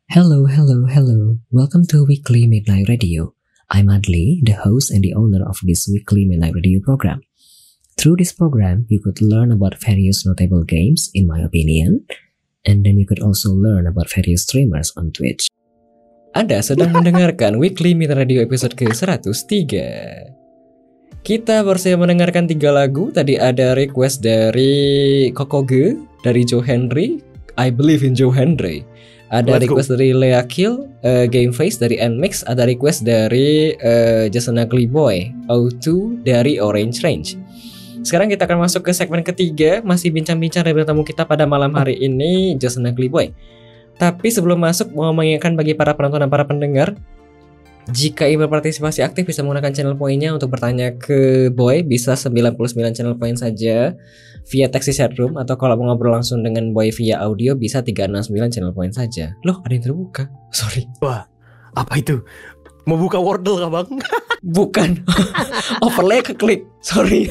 Hello, hello, hello. Welcome to Weekly Midnight Radio. I'm Adli, the host and the owner of this Weekly Midnight Radio program. Through this program, you could learn about various notable games, in my opinion, and then you could also learn about various streamers on Twitch. Anda sedang mendengarkan Weekly Midnight Radio episode ke-103. Kita baru saja mendengarkan 3 lagu. Tadi ada request dari Kokoge, dari Joe Henry, I Believe in Joe Henry. Ada request dari Lea Kill, Game Face dari Nmix. Ada request dari Just an Ugly Boy, O2 dari Orange Range. Sekarang kita akan masuk ke segmen ketiga. Masih bincang-bincang dengan tamu kita pada malam hari ini, Just an Ugly Boy. Tapi sebelum masuk, mau mengingatkan bagi para penonton dan para pendengar, jika ingin berpartisipasi aktif bisa menggunakan channel poinnya untuk bertanya ke Boy. Bisa 99 channel poin saja via teks di chatroom, atau kalau mau ngobrol langsung dengan Boy via audio bisa 369 channel poin saja. Loh, ada yang terbuka. Sorry. Wah, apa itu? Mau buka Wordle kah bang? Bukan. Overlay keklik. Sorry.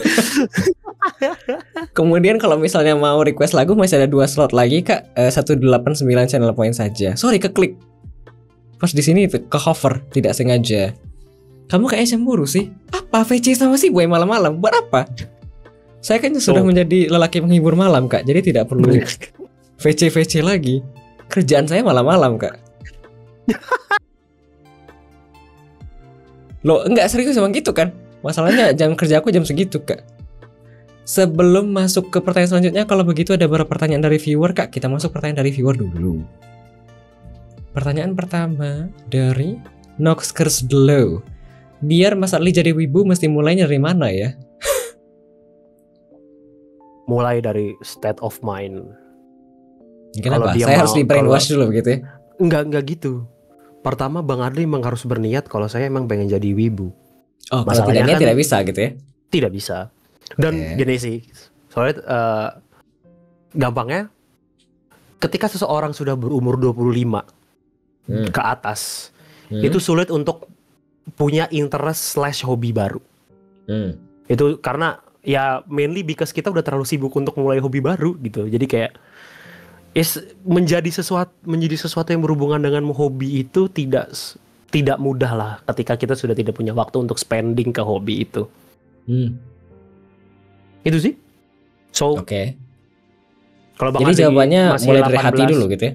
Kemudian kalau misalnya mau request lagu masih ada 2 slot lagi kak. 189 channel poin saja. Sorry, keklik. Pas di sini ke cover tidak sengaja. Kamu kayaknya cemburu sih. Apa VC sama si Boy malam-malam? Buat apa? Saya kan sudah menjadi lelaki menghibur malam kak. Jadi tidak perlu VC lagi. Kerjaan saya malam-malam kak. Loh enggak, serius emang gitu kan? Masalahnya jam kerja aku jam segitu kak. Sebelum masuk ke pertanyaan selanjutnya, kalau begitu ada beberapa pertanyaan dari viewer kak. Kita masuk pertanyaan dari viewer dulu. Pertanyaan pertama dari Noxkers Glow. Biar Mas Adli jadi wibu mesti mulainya dari mana ya? Mulai dari state of mind. Kenapa? Saya harus di brainwash dulu begitu ya? Enggak gitu. Pertama Bang Adli memang harus berniat kalau saya emang pengen jadi wibu. Oh, kalau tidak niat kan tidak bisa gitu ya? Tidak bisa. Dan gini sih, soalnya gampangnya ketika seseorang sudah berumur 25 ke atas, itu sulit untuk punya interest / hobi baru. Itu karena ya mainly because kita udah terlalu sibuk untuk mulai hobi baru gitu. Jadi kayak menjadi sesuatu yang berhubungan dengan hobi itu tidak mudah lah ketika kita sudah tidak punya waktu untuk spending ke hobi itu. Itu sih. So, kalau Bang jadi jawabannya mulai dari hati dulu gitu ya?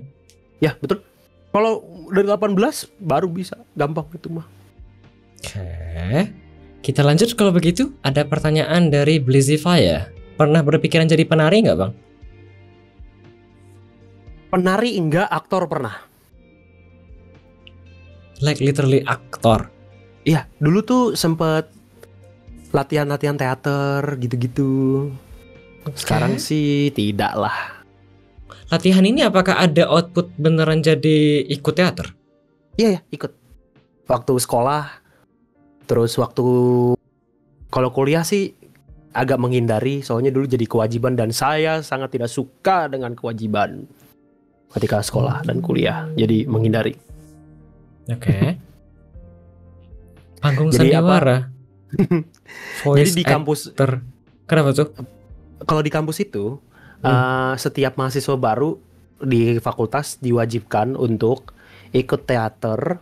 Ya betul. Kalau dari 18 baru bisa, gampang itu mah. Oke. Kita lanjut kalau begitu. Ada pertanyaan dari Blizzify. Pernah berpikiran jadi penari nggak bang? Penari enggak, aktor pernah. Like literally aktor? Iya, dulu tuh sempet latihan teater gitu-gitu. Sekarang sih tidak lah. Latihan ini apakah ada output beneran jadi ikut teater? Iya, ikut. Waktu sekolah, terus waktu kalau kuliah sih agak menghindari, soalnya dulu jadi kewajiban dan saya sangat tidak suka dengan kewajiban ketika sekolah dan kuliah, jadi menghindari. Oke. Panggung sandiwara. Jadi di kampus kenapa tuh? Kalau di kampus itu setiap mahasiswa baru di fakultas diwajibkan untuk ikut teater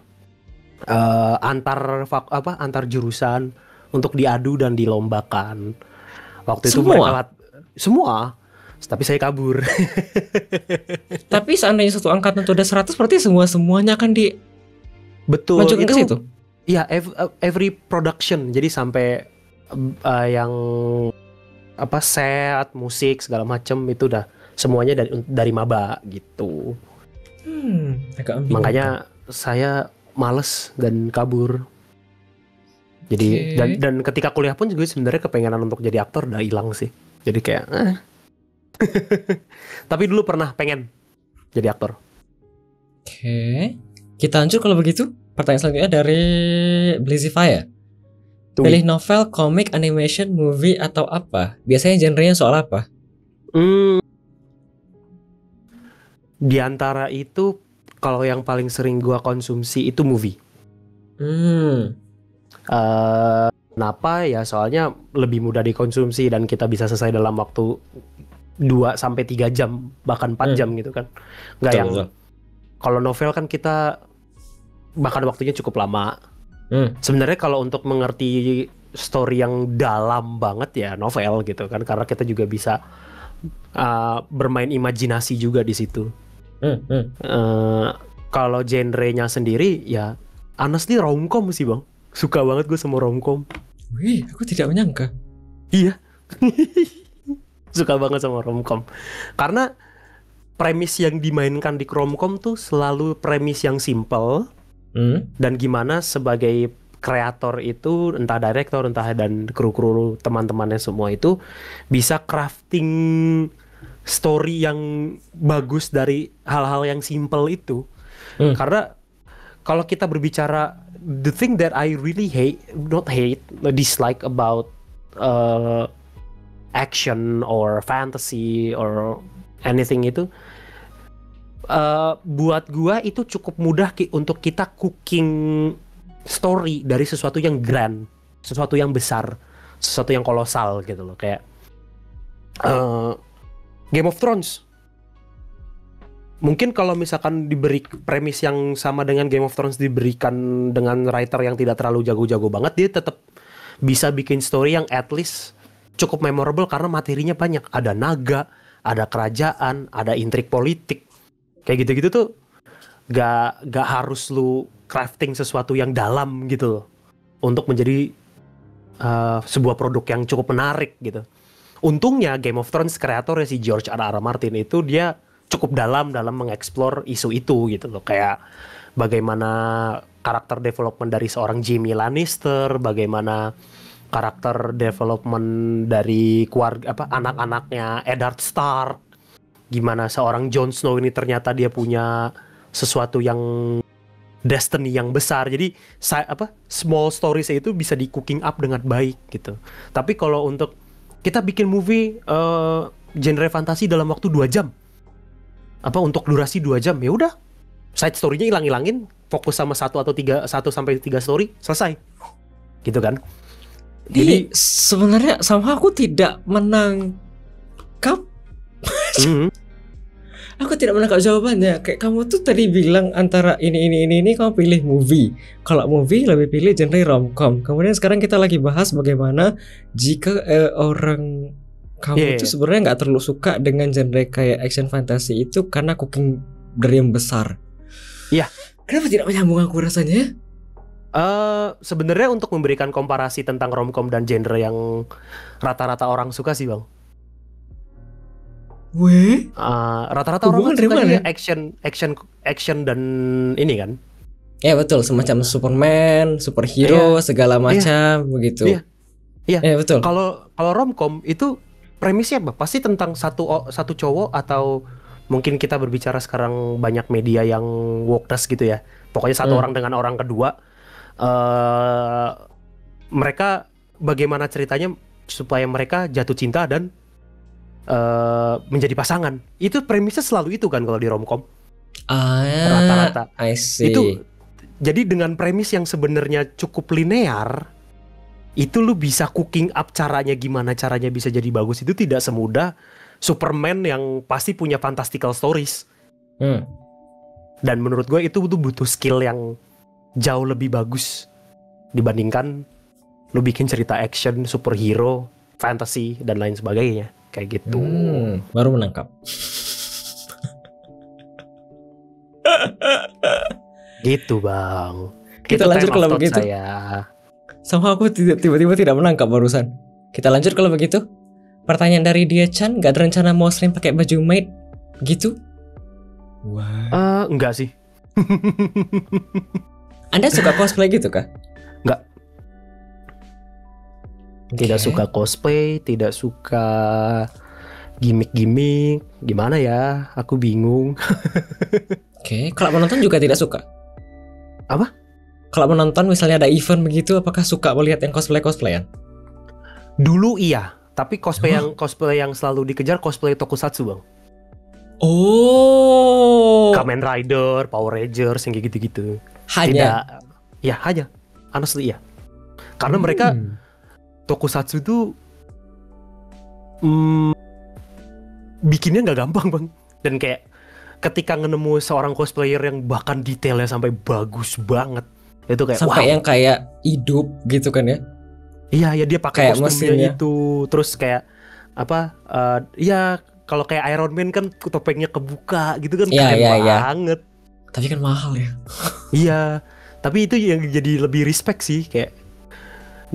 antar jurusan untuk diadu dan dilombakan. Waktu itu mereka semua, tapi saya kabur. Tapi seandainya satu angkatan itu ada 100, berarti semuanya akan di betul majukan ke situ. Iya, every production. Jadi sampai yang set, musik segala macam itu udah semuanya dari maba gitu. Makanya saya males dan kabur. Jadi dan ketika kuliah pun juga sebenarnya kepengenan untuk jadi aktor udah hilang sih. Jadi kayak tapi dulu pernah pengen jadi aktor. Kita lanjut kalau begitu. Pertanyaan selanjutnya dari Blizzify. Pilih novel, komik, animation, movie atau apa? Biasanya genrenya soal apa? Di antara itu, kalau yang paling sering gua konsumsi itu movie. Kenapa ya? Soalnya lebih mudah dikonsumsi dan kita bisa selesai dalam waktu 2-3 jam, bahkan 4 jam gitu kan. Nggak yang Kalau novel kan kita bahkan waktunya cukup lama. Sebenarnya kalau untuk mengerti story yang dalam banget ya novel gitu kan, karena kita juga bisa bermain imajinasi juga di situ. Kalau genrenya sendiri ya honestly romcom sih bang. Suka banget gue sama romcom. Wih, aku tidak menyangka. Iya. Suka banget sama romcom. Karena premis yang dimainkan di romcom tuh selalu premis yang simple. Dan gimana sebagai kreator itu, entah direktor, entah dan kru-kru teman-temannya semua itu bisa crafting story yang bagus dari hal-hal yang simple itu. Karena kalau kita berbicara, the thing that I really dislike about action or fantasy or anything itu, buat gua itu cukup mudah untuk kita cooking story dari sesuatu yang grand, sesuatu yang besar, sesuatu yang kolosal gitu loh. Kayak Game of Thrones. Mungkin kalau misalkan diberi premis yang sama dengan Game of Thrones diberikan dengan writer yang tidak terlalu jago-jago banget, dia tetap bisa bikin story yang at least cukup memorable karena materinya banyak. Ada naga, ada kerajaan, ada intrik politik. Kayak gitu-gitu tuh gak harus lu crafting sesuatu yang dalam gitu loh untuk menjadi sebuah produk yang cukup menarik gitu. Untungnya Game of Thrones kreatornya si George R.R. Martin itu dia cukup dalam mengeksplor isu itu gitu loh. Kayak bagaimana karakter development dari seorang Jaime Lannister, bagaimana karakter development dari keluarga anak-anaknya Eddard Stark, gimana seorang Jon Snow ini ternyata dia punya sesuatu yang destiny yang besar. Jadi small stories itu bisa di cooking up dengan baik gitu. Tapi kalau untuk kita bikin movie genre fantasi dalam waktu 2 jam, untuk durasi 2 jam, ya udah side story-nya hilang-hilangin, fokus sama 1 sampai 3 story, selesai. Gitu kan. Jadi sebenarnya sama aku tidak menangkap. Aku tidak menangkap jawabannya. Kayak kamu tuh tadi bilang antara ini kamu pilih movie. Kalau movie lebih pilih genre romcom. Kemudian sekarang kita lagi bahas bagaimana jika orang kamu tuh sebenarnya nggak terlalu suka dengan genre kayak action fantasy itu karena cooking dari yang besar. Iya. Kenapa tidak menyambung aku rasanya? Sebenarnya untuk memberikan komparasi tentang romcom dan genre yang rata-rata orang suka sih bang. Rata-rata orang suka ya action dan ini kan. Ya betul, semacam Superman, superhero, segala macam begitu. Iya. Betul. Kalau romcom itu premisnya apa? Pasti tentang satu cowok, atau mungkin kita berbicara sekarang banyak media yang wokeness gitu ya. Pokoknya satu orang dengan orang kedua. Mereka bagaimana ceritanya supaya mereka jatuh cinta dan menjadi pasangan. Itu premisnya selalu itu kan kalau di romcom. Rata-rata. I see. Itu jadi dengan premis yang sebenarnya cukup linear, itu lu bisa cooking up gimana caranya bisa jadi bagus. Itu tidak semudah Superman yang pasti punya fantastical stories. Dan menurut gue itu butuh skill yang jauh lebih bagus dibandingkan lu bikin cerita action, superhero, fantasy dan lain sebagainya kayak gitu. Baru menangkap. Gitu bang. Kita lanjut kalau begitu. Sama aku tiba-tiba tidak menangkap barusan. Kita lanjut kalau begitu. Pertanyaan dari dia Chan, gak ada rencana mau sering pakai baju maid gitu? Wah. Enggak sih. Anda suka cosplay gitu kah? Enggak. Tidak suka cosplay, tidak suka gimmick-gimmick. Gimana ya? Aku bingung. Oke, kalau menonton juga tidak suka? Apa? Kalau menonton misalnya ada event begitu, apakah suka melihat yang cosplayan? Dulu iya, tapi cosplay yang selalu dikejar cosplay tokusatsu bang. Oh. Kamen Rider, Power Rangers yang kayak gitu-gitu. Hanya? Hanya. Honestly ya. Karena mereka tokusatsu itu bikinnya nggak gampang bang. Dan kayak ketika nemu seorang cosplayer yang bahkan detailnya sampai bagus banget, itu kayak sampai wow. yang kayak hidup gitu kan ya. Iya, ya dia pakai Kayak kostumnya mesinnya. itu, terus kayak apa? Ya kalau kayak Iron Man kan topengnya kebuka gitu kan, Iya, keren iya, iya. banget. Tapi kan mahal ya. Iya, tapi itu yang jadi lebih respect sih, kayak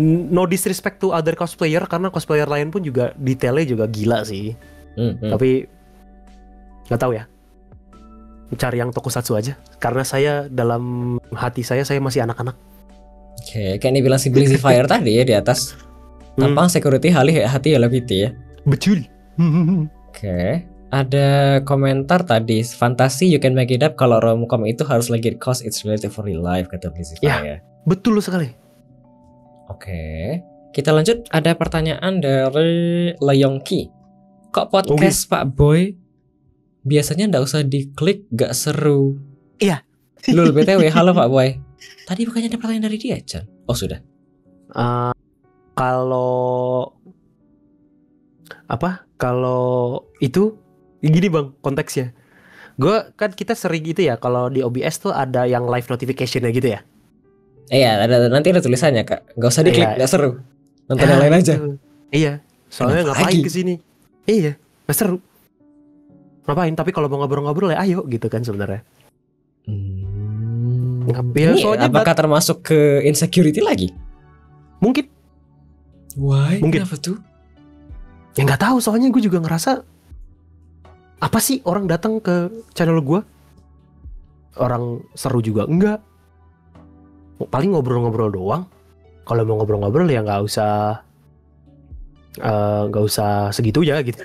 no disrespect to other cosplayer, karena cosplayer lain pun juga detailnya juga gila sih. Tapi nggak tahu ya, cari yang tokusatsu aja, karena saya dalam hati saya masih anak-anak. Oke, kayak ini bilang si Blazzy Fire tadi ya di atas. Tampang security hati Hello Kitty ya. Betul. Oke. Ada komentar tadi, fantasi you can make it up, kalau romcom itu harus lagi cause it's related for real life, kata Blazzy Ya. Fire. Betul sekali. Oke. Kita lanjut, ada pertanyaan dari Leyongki. Kok podcast Pak Boy biasanya ndak usah diklik, gak seru? Iya. Lul BTW, halo Pak Boy. Tadi bukannya ada pertanyaan dari dia, Chan? Oh sudah. Kalau itu gini bang, konteksnya. Kita sering gitu ya, kalau di OBS tuh ada yang live notification-nya gitu ya. Iya, nanti ada tulisannya Kak. Gak usah diklik, gak seru. Nonton yang lain aja. Iya, soalnya Kenapa ngapain lagi? kesini? Iya, gak seru. Ngapain? Tapi kalau mau ngobrol-ngobrol ya ayo gitu kan sebenarnya. Ya, Ini soalnya apakah termasuk ke insecurity lagi? mungkin Why? Mungkin. Kenapa tuh? ya nggak tahu, soalnya gue juga ngerasa apa sih orang datang ke channel gue, orang seru juga enggak, paling ngobrol-ngobrol doang. Kalau mau ngobrol-ngobrol ya nggak usah segitu ya gitu.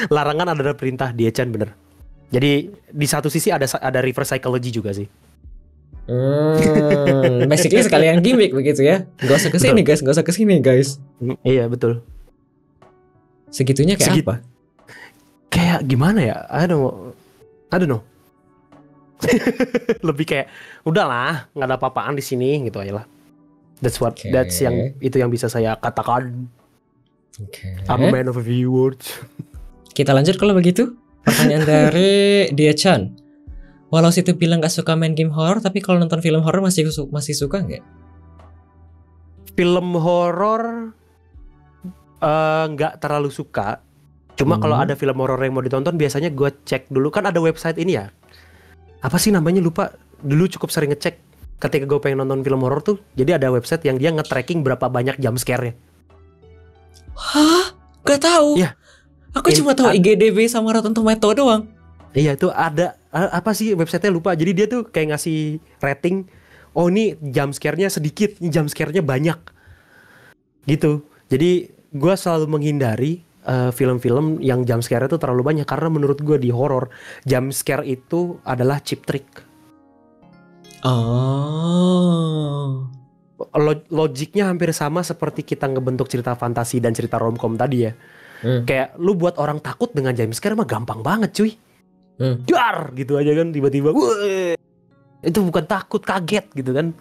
Larangan adalah perintah, dia Chan, bener. Jadi di satu sisi ada reverse psychology juga sih. Basically sekalian gimmick begitu ya. Gak usah kesini guys, gak usah kesini guys. Iya betul. Segitunya kayak apa? Kayak gimana ya? I don't know. Lebih kayak udahlah, nggak ada apa-apaan di sini gitu aja lah. That's yang bisa saya katakan. I'm a man of a few words. Kita lanjut kalau begitu. Pertanyaan dari Dia Chan. Walau situ bilang gak suka main game horror, tapi kalau nonton film horror masih suka nggak? Film horror nggak terlalu suka. Cuma kalau ada film horror yang mau ditonton, biasanya gue cek dulu. Kan ada website ini ya, apa sih namanya, lupa. Dulu cukup sering ngecek ketika gue pengen nonton film horror tuh. Jadi ada website yang dia nge-tracking berapa banyak jump scare-nya. Hah? Gak tahu. Iya. Aku cuma tahu IGDB sama Rotten Tomato doang. Iya, itu ada apa sih websitenya, lupa. Jadi dia tuh kayak ngasih rating. Oh ini jump scare-nya sedikit, ini jump scare-nya banyak. Gitu. Jadi gue selalu menghindari film-film yang jump scare-nya tuh terlalu banyak, karena menurut gue di horror jump scare itu adalah cheap trick. Oh. Logiknya hampir sama seperti kita ngebentuk cerita fantasi dan cerita romcom tadi ya. Kayak lu buat orang takut dengan jump scare mah gampang banget cuy. Dar gitu aja kan, tiba-tiba itu bukan takut, kaget gitu kan.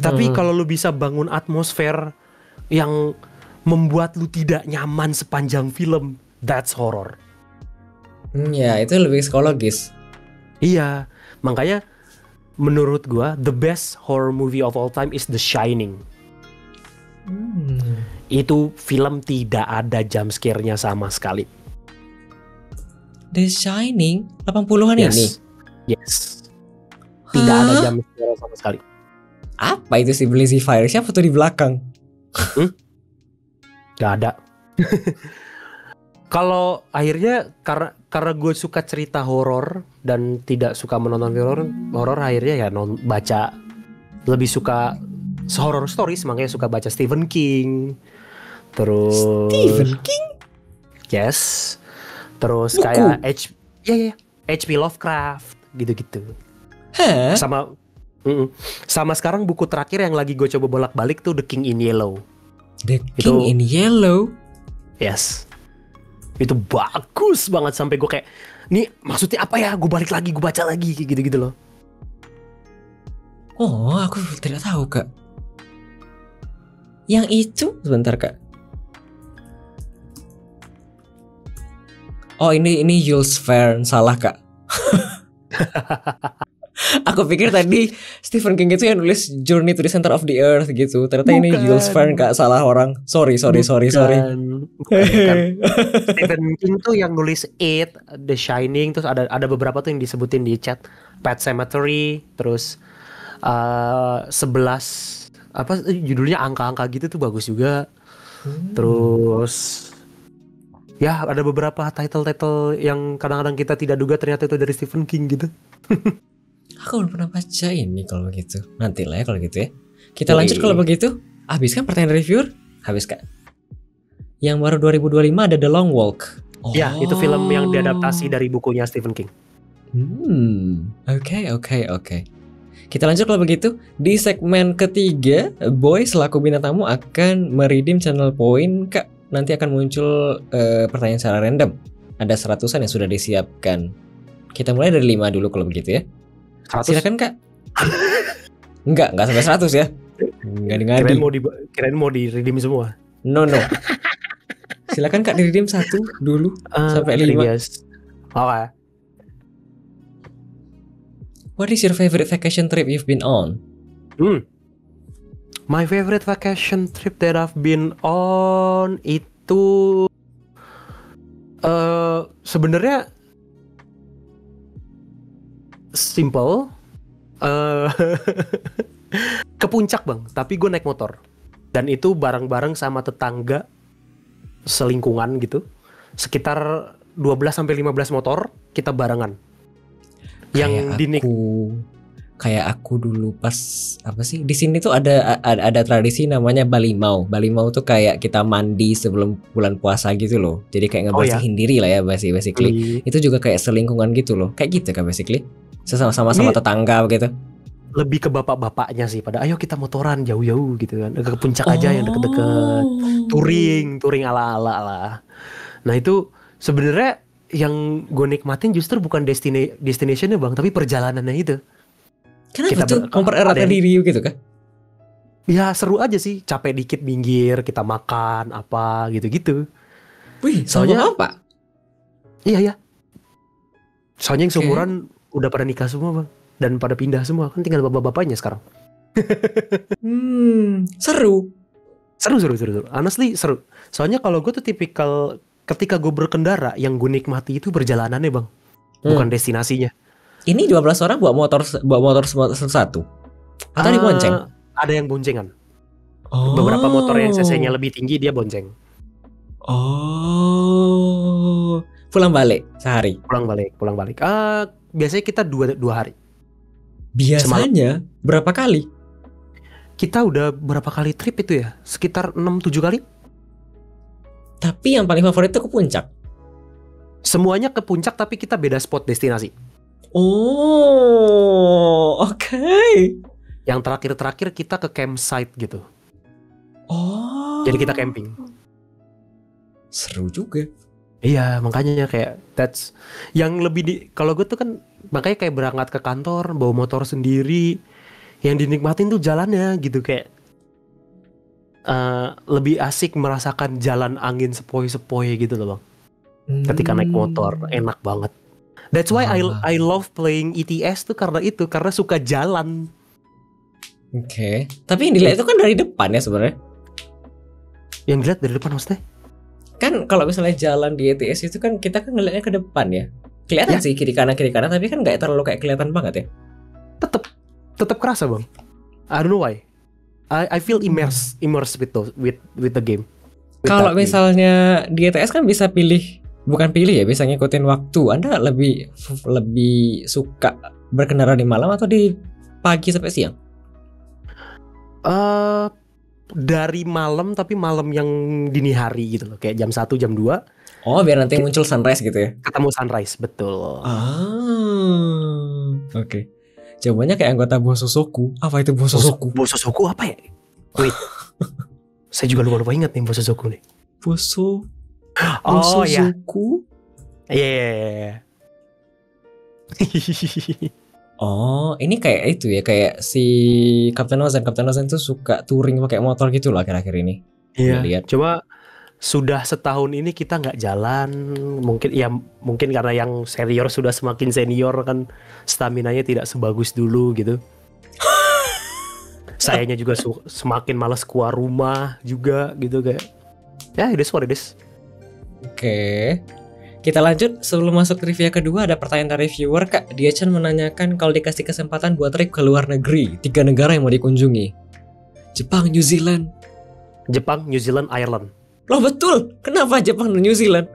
Tapi kalau lu bisa bangun atmosfer yang membuat lu tidak nyaman sepanjang film, that's horror. Ya itu lebih psikologis. Iya, makanya menurut gua the best horror movie of all time is The Shining. Itu film tidak ada jump scare-nya sama sekali. The Shining 80-an ini? Yes. Tidak ada jump scare sama sekali. Apa itu si Blazzy Fire? Siapa tuh di belakang? Gak ada. Kalau akhirnya karena gue suka cerita horor dan tidak suka menonton film horor, akhirnya ya baca, lebih suka horror stories, makanya suka baca Stephen King. Terus Stephen King? Yes. Terus buku? Kayak H.P. Lovecraft gitu-gitu. Hah? Sama sekarang buku terakhir yang lagi gue coba bolak-balik tuh The King in Yellow. The King in Yellow? Yes. Itu bagus banget, sampai gue kayak, nih maksudnya apa ya? Gue balik lagi, gue baca lagi, gitu-gitu loh. Oh, aku tidak tahu Kak. Yang itu sebentar Kak. Oh ini Jules Verne, salah kak. Aku pikir tadi Stephen King itu yang nulis Journey to the Center of the Earth gitu. Ternyata ini Jules Verne kak, salah orang. Sorry. Bukan. Stephen King tuh yang nulis It, The Shining, terus ada beberapa tuh yang disebutin di chat, Pet Sematary, terus 11 apa judulnya angka-angka gitu tuh bagus juga. Terus ya ada beberapa title-title yang kadang-kadang kita tidak duga ternyata itu dari Stephen King gitu. Aku belum pernah baca ini kalau begitu. Nanti lah ya kalau gitu ya. Kita lanjut kalau begitu. Habis kan pertanyaan reviewer? Habis kak. Yang baru 2025 ada The Long Walk. Ya itu film yang diadaptasi dari bukunya Stephen King. Oke. Kita lanjut kalau begitu. Di segmen ketiga, Boy selaku bintang tamu akan meredeem channel point kak. Nanti akan muncul pertanyaan secara random. Ada 100-an yang sudah disiapkan. Kita mulai dari 5 dulu kalau begitu ya. 100? Silakan kak. Enggak sampai 100 ya. Enggak ngadi. Kirain mau di redeem semua. No. Silakan kak di redeem 1 dulu sampai 5. Oke. What is your favorite vacation trip you've been on? My favorite vacation trip that I've been on itu sebenarnya simple, ke puncak bang, tapi gue naik motor dan itu bareng-bareng sama tetangga selingkungan gitu, sekitar 12-15 motor kita barengan. Kayak aku dulu pas apa sih di sini tuh ada tradisi namanya Balimau. Balimau tuh kayak kita mandi sebelum bulan puasa gitu loh. Jadi kayak ngebersihin diri lah ya basically. Itu juga kayak selingkungan gitu loh. Kayak gitu kan basically. Sama tetangga begitu. Lebih ke bapak-bapaknya sih pada ayo kita motoran jauh-jauh gitu kan. Ke puncak aja yang deket-deket. Touring ala-ala lah. Nah itu sebenarnya yang gue nikmatin justru bukan destinationnya bang, tapi perjalanannya itu. Kenapa kita tuh mempereratkan diri gitu kan? Ya seru aja sih, capek dikit minggir, kita makan apa gitu-gitu. Wih, soalnya apa? Iya. Soalnya yang seumuran udah pada nikah semua bang, dan pada pindah semua, kan tinggal bapak-bapaknya sekarang. Seru. Honestly seru. Soalnya kalau gue tuh tipikal ketika gue berkendara, yang gue nikmati itu perjalanannya bang, bukan destinasinya. Ini 12 orang bawa motor satu atau dibonceng? Ada yang boncengan. Beberapa motor yang cc-nya lebih tinggi dia bonceng. Pulang balik sehari. Pulang balik. Biasanya kita dua hari. Biasanya semalam. Berapa kali? Kita udah berapa kali trip itu ya? Sekitar 6-7 kali. Tapi yang paling favorit itu ke puncak. Semuanya ke puncak tapi kita beda spot destinasi. Oke. Yang terakhir kita ke campsite gitu. Jadi kita camping. Seru juga. Iya, makanya kayak that's yang lebih kalau gue tuh kan makanya kayak berangkat ke kantor bawa motor sendiri, yang dinikmatin tuh jalannya gitu, kayak lebih asik merasakan jalan angin sepoi-sepoi gitu loh bang. Ketika naik motor enak banget. That's why I love playing ETS tuh karena suka jalan. Oke. Tapi yang dilihat itu kan dari depan ya sebenarnya. Yang dilihat dari depan maksudnya? Kan kalau misalnya jalan di ETS itu kan kita kan ngeliatnya ke depan ya. Kelihatan sih kiri kanan tapi kan nggak terlalu kayak kelihatan banget ya. Tetap kerasa bang. I don't know why. I feel immersed with the game. Kalau misalnya di ETS kan bisa bisa ngikutin waktu. Anda lebih suka berkendara di malam atau di pagi sampai siang? Dari malam, tapi malam yang dini hari gitu loh, kayak jam 1, jam 2. Oh, biar nanti muncul sunrise gitu ya? Ketemu sunrise, betul. Oke. Jawabannya kayak anggota Bosozoku. Apa itu Bosozoku? Bosozoku apa ya? Wait. Saya juga lupa ingat nih Bosozoku nih. Bosozoku? Iya. Oh, ini kayak itu ya, kayak si Captain Ozen tuh suka touring pakai motor gitu lah akhir-akhir ini. Iya. Coba sudah setahun ini kita nggak jalan, mungkin karena yang senior sudah semakin senior kan, staminanya tidak sebagus dulu gitu. Sayanya juga semakin malas keluar rumah juga gitu, kayak ya it is what it is. Oke. Kita lanjut, sebelum masuk trivia kedua ada pertanyaan dari viewer Kak. Dia Chan menanyakan kalau dikasih kesempatan buat trip ke luar negeri, 3 negara yang mau dikunjungi. Jepang, New Zealand. Jepang, New Zealand, Ireland. Loh betul, kenapa Jepang dan New Zealand?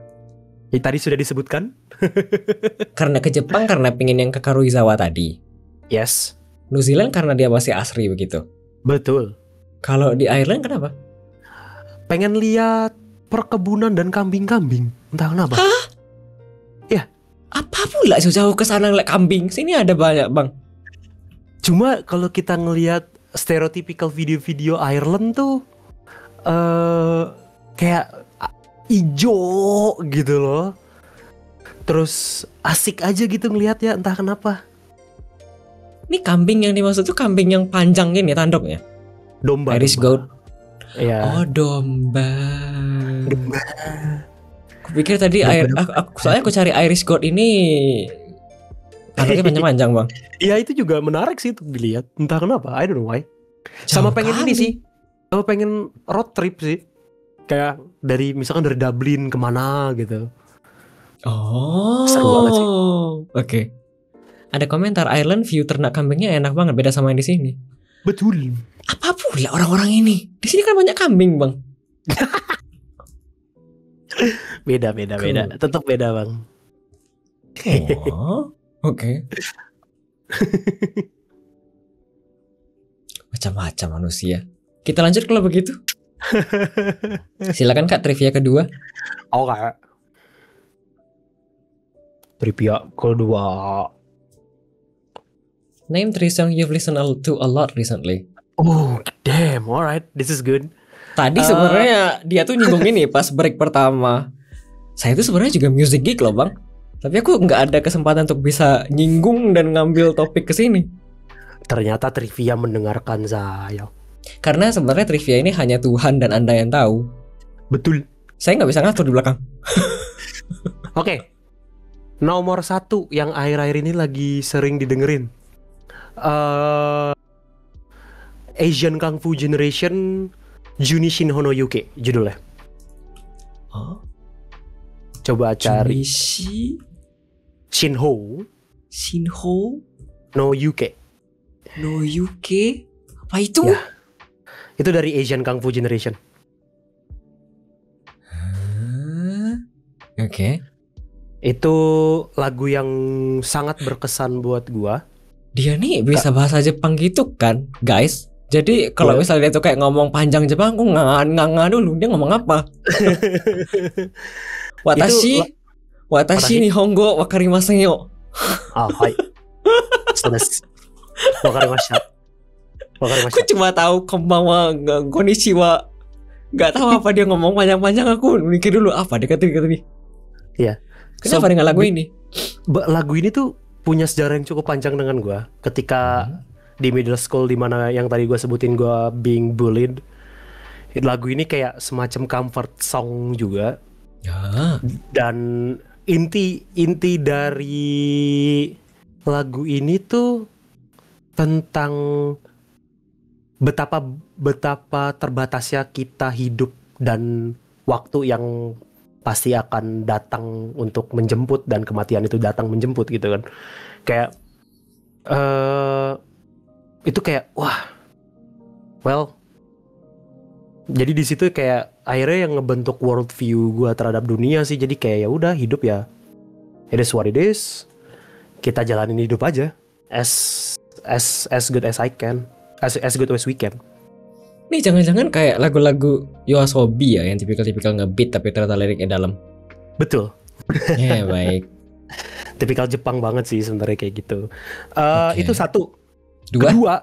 Ya, tadi sudah disebutkan. Karena ke Jepang karena pengen yang ke Karuizawa tadi. Yes. New Zealand karena dia masih asri begitu. Betul. Kalau di Ireland kenapa? Pengen lihat perkebunan dan kambing-kambing. Entah kenapa. Hah? Ya. Apa pula jauh-jauh ke sana ngeliat kambing? Sini ada banyak bang. Cuma kalau kita ngelihat stereotypical video-video Ireland tuh kayak ijo gitu loh. Terus asik aja gitu ngelihatnya, entah kenapa. Ini kambing yang dimaksud tuh kambing yang panjang ini tanduknya. Domba. Irish goat. Ya. Oh domba. Domba. Aku pikir tadi soalnya aku cari Irish goat ini tanduknya panjang-panjang bang. Iya itu juga menarik sih untuk dilihat. Entah kenapa, I don't know why. Sama pengen ini sih. Sama pengen road trip sih. Kayak misalkan dari Dublin kemana gitu. Oh. Seru banget sih. Oke. Ada komentar Ireland view ternak kambingnya enak banget, beda sama yang di sini. Betul. Apa pula orang-orang ini? Di sini kan banyak kambing bang. Beda. Tetap beda bang. Oh, oke. Macam-macam manusia. Kita lanjut kalau begitu. Silakan Kak, trivia kedua. Oh kayak trivia kedua. Name 3 songs you've listened to a lot recently. Oh damn, alright, this is good. Tadi sebenarnya dia tuh nyinggung ini pas break pertama. Saya tuh sebenarnya juga music geek loh bang. Tapi aku nggak ada kesempatan untuk bisa nyinggung dan ngambil topik ke sini. Ternyata trivia mendengarkan saya. Karena sebenarnya trivia ini hanya Tuhan dan Anda yang tahu. Betul. Saya nggak bisa ngatur di belakang. Oke. Nomor 1 yang akhir-akhir ini lagi sering didengerin. Asian Kung Fu Generation Junishin Hono Yuke judulnya. Oh. Coba cari Shinho no Yuke. No Yuke. Apa itu? Ya. Itu dari Asian Kung Fu Generation. Oke. Itu lagu yang sangat berkesan buat gua. Dia nih bisa bahasa Jepang gitu kan, guys. Jadi kalau misalnya dia tuh kayak ngomong panjang Jepang, aku nganga dulu dia ngomong apa. Watashi Nihongo wakarimasen yo. Ah, hai. Wakarimashita. Aku cuma tahu konbanwa, konnichiwa. Gak tahu apa dia ngomong panjang-panjang, aku mikir dulu apa dia kata nih. Iya. Kenapa dengan lagu ini? Lagu ini tuh punya sejarah yang cukup panjang dengan gue. Ketika di middle school, di mana yang tadi gue sebutin gue being bullied, lagu ini kayak semacam comfort song juga. Ya. Dan inti dari lagu ini tuh tentang betapa terbatasnya kita hidup dan waktu yang pasti akan datang untuk menjemput, dan kematian itu datang menjemput gitu kan. Kayak itu kayak wah, well, jadi di situ kayak akhirnya yang ngebentuk world view gue terhadap dunia sih. Jadi kayak ya udah, hidup ya it is what it is, kita jalanin hidup aja as good as I can, as good as we can. Nih jangan-jangan kayak lagu-lagu Yoasobi ya, yang tipikal-tipikal ngebeat tapi ternyata liriknya dalam. Betul. Ya baik. Tipikal Jepang banget sih sebenarnya kayak gitu. Itu satu. Kedua,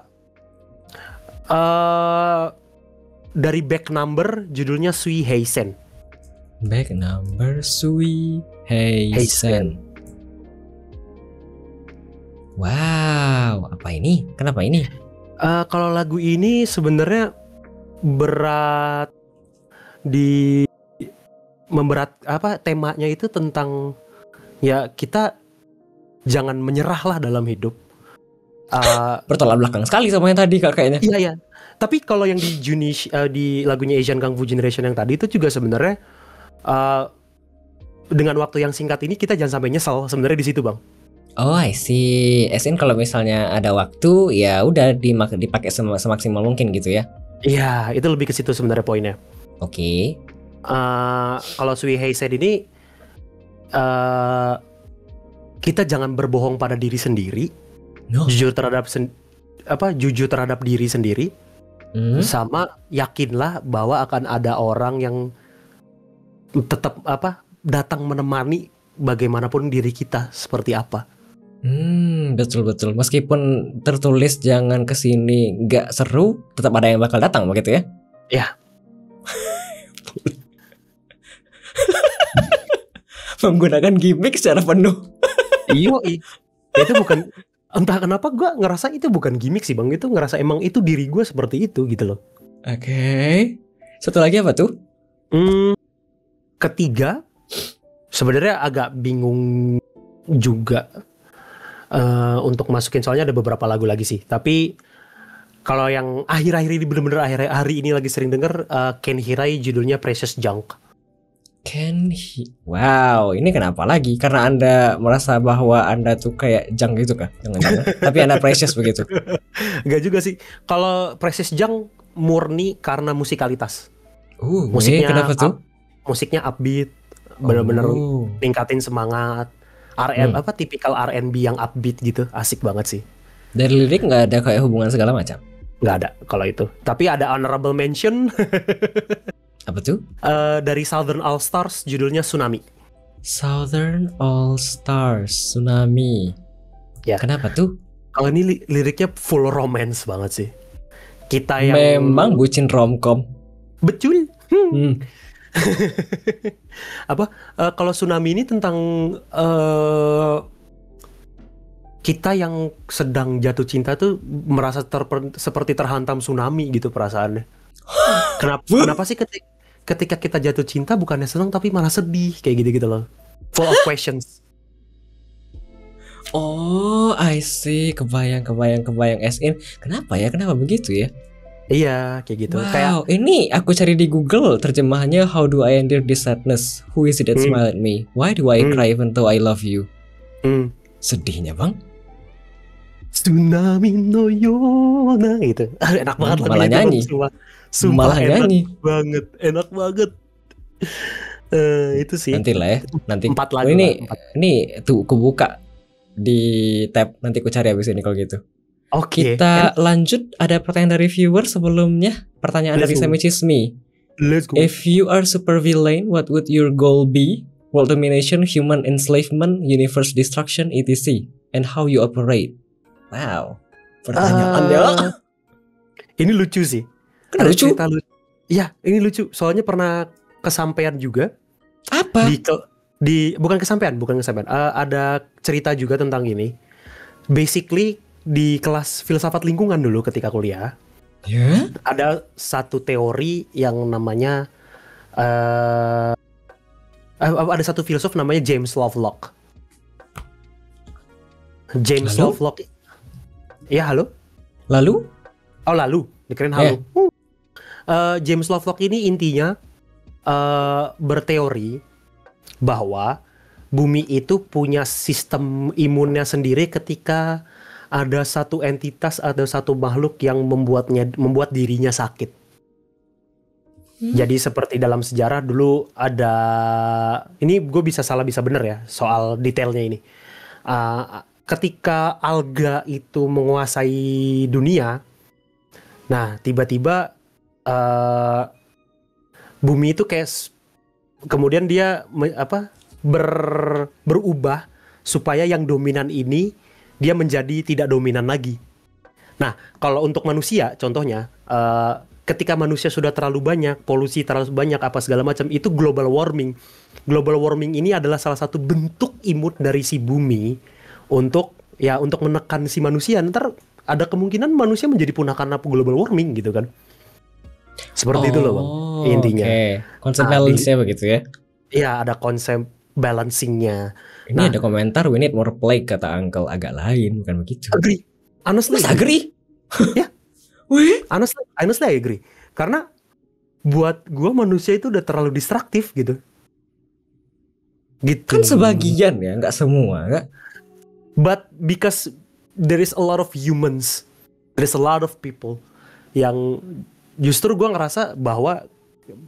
dari back number judulnya Sui Heisen. Back number Sui Heisen. Wow, apa ini? Kenapa ini? Kalau lagu ini sebenarnya berat temanya itu tentang ya kita jangan menyerah lah dalam hidup. Bertolak belakang sekali sama yang tadi kayaknya. Iya. Tapi kalau yang di lagunya Asian Kung Fu Generation yang tadi itu juga sebenarnya dengan waktu yang singkat ini kita jangan sampai nyesel sebenarnya di situ, Bang. Oh, I see. As in kalau misalnya ada waktu ya udah dipakai semaksimal mungkin gitu ya. Iya, itu lebih ke situ sebenarnya poinnya. Oke. Kalau Sui Hei said ini kita jangan berbohong pada diri sendiri. No. Jujur terhadap diri sendiri. Sama yakinlah bahwa akan ada orang yang tetap datang menemani bagaimanapun diri kita seperti apa. Betul. Meskipun tertulis jangan kesini nggak seru, tetap ada yang bakal datang begitu ya? Ya. Menggunakan gimmick secara penuh. Iya. Itu bukan, entah kenapa gue ngerasa itu bukan gimmick sih, Bang. Itu ngerasa emang itu diri gue seperti itu gitu loh. Oke. Satu lagi apa tuh? Ketiga, sebenarnya agak bingung juga untuk masukin, soalnya ada beberapa lagu lagi sih. Tapi kalau yang akhir-akhir ini bener-bener hari ini lagi sering denger, Ken Hirai judulnya Precious Junk. Wow, ini kenapa lagi? Karena Anda merasa bahwa Anda tuh kayak junk gitu kan? Jangan-jangan. Tapi Anda precious begitu? Gak juga sih. Kalau Precious Junk murni karena musikalitas. Musiknya kenapa tuh? Musiknya upbeat, bener-bener ningkatin semangat. Tipikal R&B yang upbeat gitu, asik banget sih. Dari lirik nggak ada kayak hubungan segala macam? Nggak ada kalau itu. Tapi ada honorable mention. Apa tuh? Dari Southern All Stars, judulnya Tsunami. Southern All Stars, Tsunami. Ya. Kenapa tuh? Kalau ini liriknya full romance banget sih. Kita yang memang bucin romcom. Betul. Kalau Tsunami ini tentang kita yang sedang jatuh cinta tuh merasa seperti terhantam tsunami gitu perasaannya. Kenapa sih ketika kita jatuh cinta bukannya senang tapi malah sedih kayak gitu loh. Full of questions. Oh, I see. Kebayang SN. Kenapa begitu ya? Iya, kayak gitu. Wow, ini aku cari di Google terjemahannya, how do I endure this sadness? Who is it that smile at me? Why do I cry even though I love you? Sedihnya, Bang. Tsunami no yona gitu. Enak banget malah nyanyi. Sumpah enak banget. Itu sih. Nanti lah ya. Nanti 4 lagu. Ini tuh aku buka di tab, nanti aku cari abis ini kalau gitu. Oke. Kita lanjut, ada pertanyaan dari viewer sebelumnya. Pertanyaan dari Samicismi. Let's go. If you are super villain, what would your goal be? World domination, human enslavement, universe destruction, etc. And how you operate? Wow. Pertanyaannya. Ini lucu sih. Kenapa lucu? Iya, ini lucu. Soalnya pernah kesampaian juga. Apa? Bukan kesampaian. Ada cerita juga tentang ini. Basically di kelas filsafat lingkungan dulu ketika kuliah, ada satu teori yang namanya ada satu filsuf namanya James Lovelock. Lovelock. Ya, halo? Lalu? Oh, lalu. Dikirain halo. James Lovelock ini intinya berteori bahwa bumi itu punya sistem imunnya sendiri ketika ada satu entitas atau satu makhluk yang membuat dirinya sakit. Jadi seperti dalam sejarah dulu ada, ini gue bisa salah bisa bener ya soal detailnya ini. Ketika alga itu menguasai dunia, nah tiba-tiba bumi itu kayak kemudian dia berubah supaya yang dominan ini dia menjadi tidak dominan lagi. Nah, kalau untuk manusia, contohnya, ketika manusia sudah terlalu banyak, polusi terlalu banyak, apa segala macam, itu global warming. Global warming ini adalah salah satu bentuk imut dari si bumi untuk menekan si manusia. Ntar ada kemungkinan manusia menjadi punah karena global warming gitu kan. Seperti itu loh, Bang, intinya. Konsep balance-nya begitu ya. Iya, ada konsep balancingnya. Ini ada komentar we need more play kata Uncle, agak lain bukan begitu. Agree. Honestly, Mas agree? Ya. Wih, honestly I agree. Karena buat gua manusia itu udah terlalu distraktif gitu. Gitu. kan sebagian ya, nggak semua, nggak? But because there is a lot of humans, there is a lot of people yang justru gua ngerasa bahwa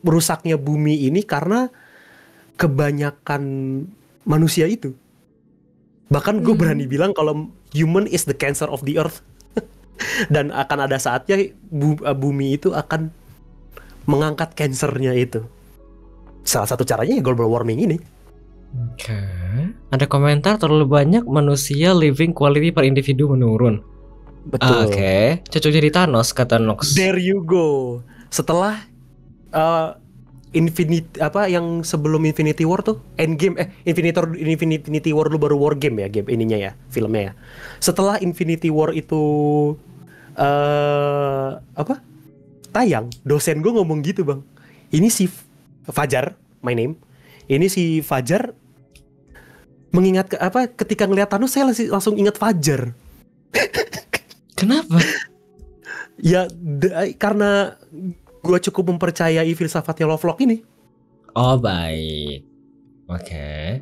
rusaknya bumi ini karena kebanyakan manusia itu. Bahkan gue berani bilang kalau human is the cancer of the earth. Dan akan ada saatnya bumi itu akan mengangkat cancernya itu. Salah satu caranya ya global warming ini. Oke. Ada komentar terlalu banyak manusia living quality per individu menurun. Betul. Oke. Cocok jadi Thanos kata Nox. There you go. Setelah yang sebelum Infinity War tuh Endgame Infinity War dulu baru War Game ya, game ininya ya, filmnya ya. Setelah Infinity War itu tayang, dosen gue ngomong gitu, Bang. Ini si Fajar, my name. Ini si Fajar mengingat ketika ngelihat Thanos saya langsung ingat Fajar. Kenapa? Ya karena gue cukup mempercayai filsafatnya Lovelock ini. Oh baik. Oke.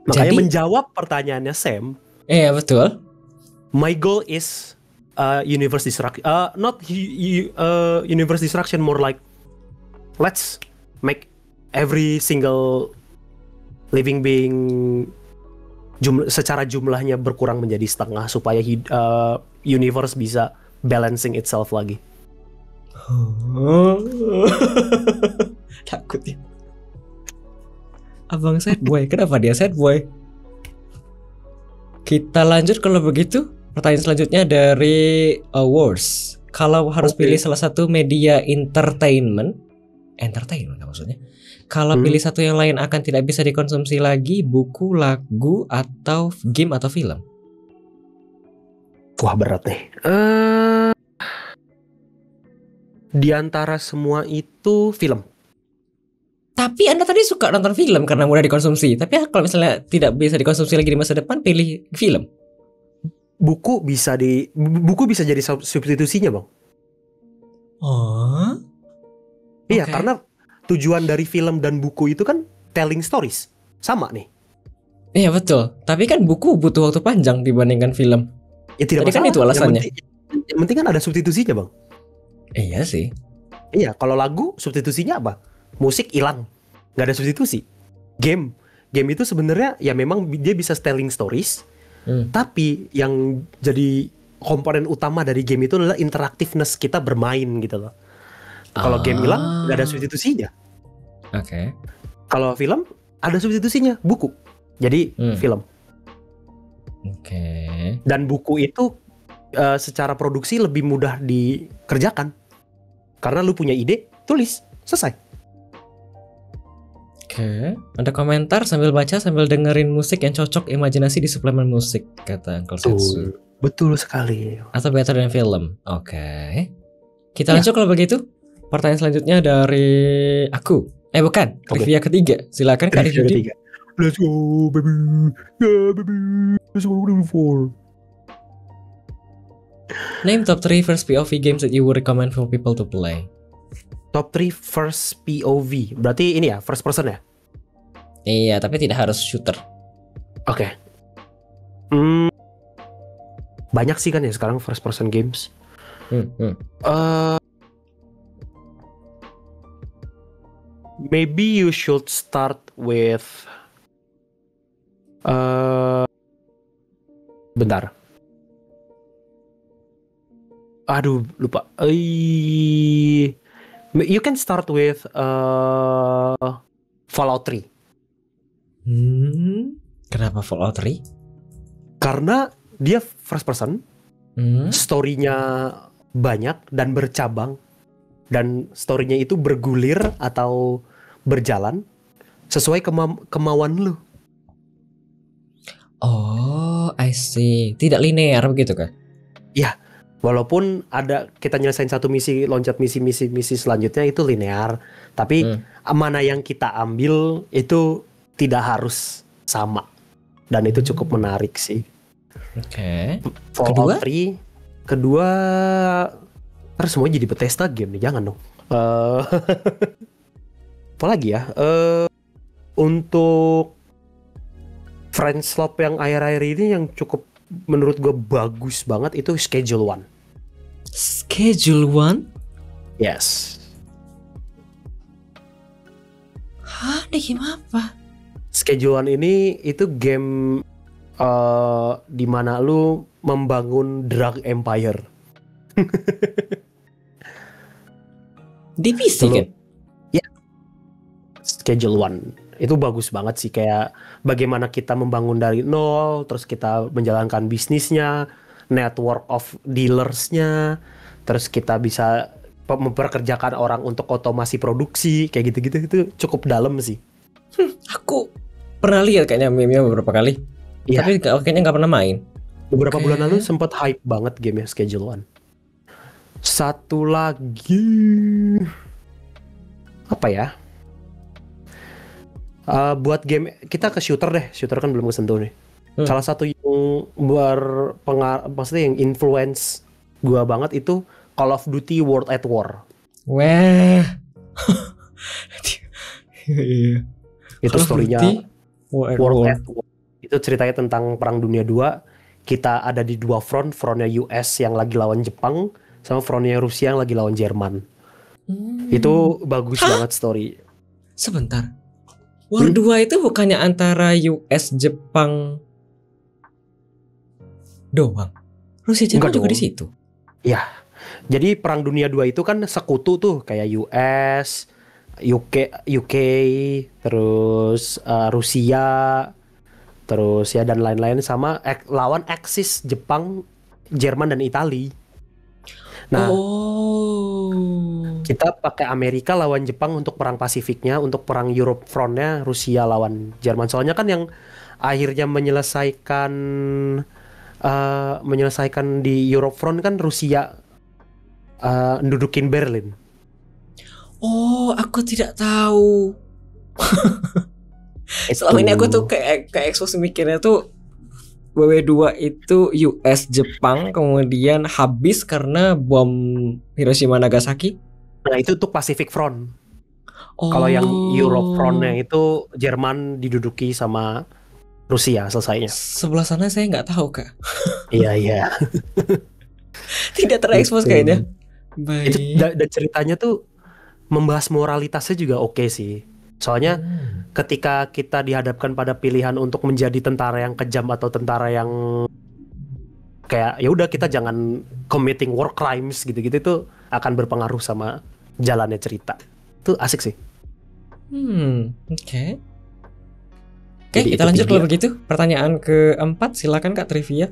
Makanya menjawab pertanyaannya Sam. Iya betul. My goal is universe destruction. Not universe destruction, more like let's make every single living being secara jumlahnya berkurang menjadi setengah supaya universe bisa balancing itself lagi. Takut ya. Abang sad boy, kenapa dia sad boy? Kita lanjut kalau begitu. Pertanyaan selanjutnya dari Awards. Kalau harus pilih salah satu media entertainment nggak maksudnya? Kalau pilih satu yang lain akan tidak bisa dikonsumsi lagi, buku, lagu, atau game atau film? Wah berat nih. Di antara semua itu film. Tapi Anda tadi suka nonton film karena mudah dikonsumsi. Tapi kalau misalnya tidak bisa dikonsumsi lagi di masa depan, pilih film. Buku bisa jadi substitusinya, Bang. Oh. Iya, karena tujuan dari film dan buku itu kan telling stories. Sama nih. Iya betul. Tapi kan buku butuh waktu panjang dibandingkan film. Ya tidak masalah. Kan itu alasannya. Yang penting kan ada substitusinya, Bang. Iya sih. Iya, kalau lagu substitusinya apa? Musik hilang, nggak ada substitusi. Game itu sebenarnya ya memang dia bisa telling stories, tapi yang jadi komponen utama dari game itu adalah interactiveness kita bermain gitu loh. Kalau game hilang, nggak ada substitusinya. Oke. Kalau film ada substitusinya, buku. Jadi film. Oke. Dan buku itu secara produksi lebih mudah dikerjakan. Karena lu punya ide, tulis, selesai. Oke, ada komentar sambil baca sambil dengerin musik yang cocok imajinasi di suplemen musik kata Uncle Setsu. Betul sekali. Atau better than film. Oke. Kita lanjut kalau begitu. Pertanyaan selanjutnya dari aku. Bukan, trivia ketiga. Silakan Kak Rifdi. Let's go baby. Yeah baby. Let's go for. Name top 3 first POV games that you would recommend for people to play. Top 3 first POV. Berarti ini ya, first person ya? Iya, tapi tidak harus shooter. Oke. Banyak sih kan ya sekarang first person games. Maybe you should start with bentar. Aduh, lupa. You can start with Fallout 3. Kenapa Fallout 3? Karena dia first person, story-nya banyak dan bercabang, dan story-nya itu bergulir atau berjalan sesuai kemauan lu. Oh, I see. Tidak linear begitu kan? Ya. Walaupun ada kita nyelesain satu misi, loncat misi selanjutnya itu linear, tapi mana yang kita ambil itu tidak harus sama. Dan itu cukup menarik sih. Oke. Fallout 3. Kedua, harus semua jadi Bethesda game nih, jangan dong. Apa lagi ya? Untuk Friendslop yang akhir-akhir ini yang cukup menurut gue bagus banget itu Schedule One. Schedule One? Yes. Hah, ini game apa? Schedule One ini itu game di mana lu membangun drug empire. Di PC kan? Ya. Schedule One itu bagus banget sih, kayak bagaimana kita membangun dari nol, terus kita menjalankan bisnisnya, network of dealersnya, terus kita bisa memperkerjakan orang untuk otomasi produksi, kayak gitu-gitu. Itu cukup dalam sih. Aku pernah lihat kayaknya meme-nya beberapa kali. Iya. Tapi kayaknya nggak pernah main. Beberapa bulan lalu sempat hype banget game Schedule One. Satu lagi apa ya? Buat game kita ke shooter deh. Shooter kan belum kesentuh nih. Salah satu yang maksudnya yang influence gua banget itu Call of Duty World at War. Wah. Itu storynya World at War. Itu ceritanya tentang Perang Dunia 2. Kita ada di dua frontnya US yang lagi lawan Jepang, sama frontnya Rusia yang lagi lawan Jerman. Itu bagus banget story. Sebentar. War 2 itu bukannya antara US Jepang doang? Rusia Jerman juga di situ. Ya. Jadi Perang Dunia 2 itu kan sekutu tuh, kayak US, UK, terus Rusia, terus ya dan lain-lain, sama lawan Axis Jepang, Jerman dan Italia. Nah, kita pakai Amerika lawan Jepang untuk perang Pasifiknya, untuk perang Europe frontnya Rusia lawan Jerman. Soalnya kan yang akhirnya menyelesaikan di Europe front kan Rusia ndudukin Berlin. Oh, aku tidak tahu. Selama ini aku tuh kayak ekspos mikirnya tuh WW2 itu US Jepang kemudian habis karena bom Hiroshima Nagasaki. Nah itu untuk Pacific Front. Kalau yang Europe Frontnya itu Jerman diduduki sama Rusia selesainya. Sebelah sana saya nggak tahu kak. Iya. Tidak terekspos kayaknya. Baik. Dan ceritanya tuh membahas moralitasnya juga oke sih. Soalnya ketika kita dihadapkan pada pilihan untuk menjadi tentara yang kejam atau tentara yang kayak ya udah kita jangan committing war crimes gitu-gitu, itu akan berpengaruh sama jalannya cerita. Itu asik sih. Oke, kita lanjut kalau begitu. Pertanyaan keempat, silakan Kak trivia.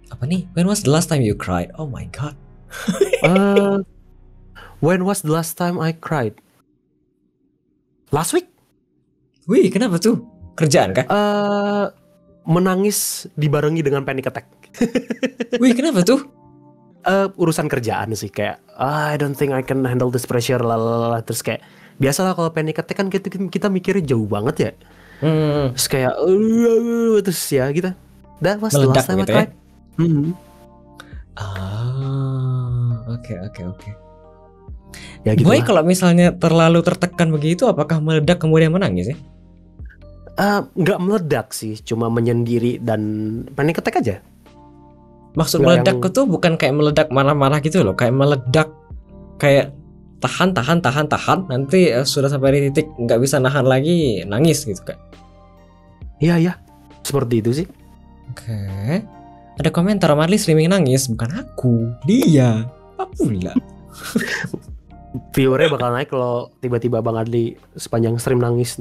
Apa nih? When was the last time you cried? Oh my god. When was the last time I cried? Last week. Wih, kenapa tuh? Kerjaan kah? Menangis dibarengi dengan panic attack. Wih, kenapa tuh? Urusan kerjaan sih, kayak I don't think I can handle this pressure, lalala. Terus kayak biasalah kalau panic attack kan kita mikirnya jauh banget ya. Terus kayak terus ya gitu. That was the last time I cried. Oke. Ya gitu. Boy, kalau misalnya terlalu tertekan begitu, apakah meledak kemudian menangis ya? Nggak meledak sih, cuma menyendiri dan panic attack aja. Maksud meledak itu bukan kayak meledak marah-marah gitu loh, kayak meledak kayak tahan, nanti sudah sampai di titik nggak bisa nahan lagi, nangis gitu kan? Iya, seperti itu sih. Oke. Ada komentar, Marli streaming nangis, bukan aku, dia. Apa pula? Viewernya bakal naik kalau tiba-tiba Bang Adli sepanjang stream nangis.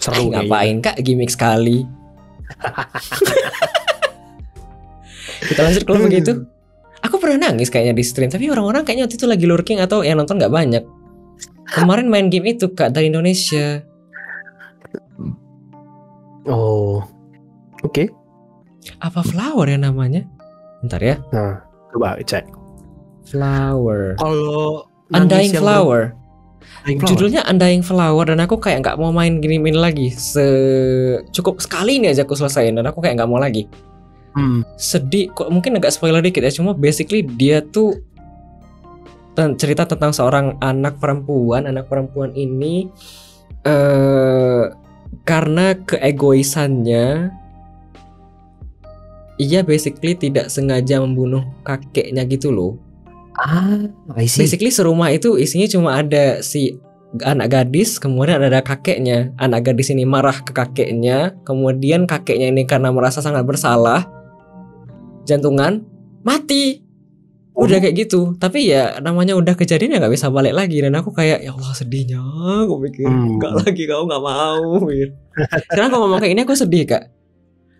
Seru ngapain kak, gimmick sekali. Kita lanjut kalau begitu. Aku pernah nangis kayaknya di stream, tapi orang-orang kayaknya waktu itu lagi lurking atau yang nonton nggak banyak. Kemarin main game itu kak dari Indonesia. Oh, oke. Apa Flower ya namanya? Bentar ya. Nah, coba cek. Flower. Kalau Undying Flower. Judulnya Undying Flower dan aku kayak nggak mau main gini lagi. Cukup sekali ini aja aku selesaiin dan aku kayak nggak mau lagi. Sedih, kok mungkin agak spoiler dikit ya. Cuma basically dia tuh cerita tentang seorang anak perempuan. Anak perempuan ini karena keegoisannya, ia basically tidak sengaja membunuh kakeknya gitu loh. I see. Basically serumah itu isinya cuma ada si anak gadis, kemudian ada kakeknya. Anak gadis ini marah ke kakeknya, kemudian kakeknya ini karena merasa sangat bersalah, jantungan, mati. Udah kayak gitu. Tapi ya namanya udah kejadian ya nggak bisa balik lagi. Dan aku kayak ya Allah sedihnya. Aku pikir nggak lagi, kau nggak mau. Sekarang kalau ngomong kayak ini aku sedih kak.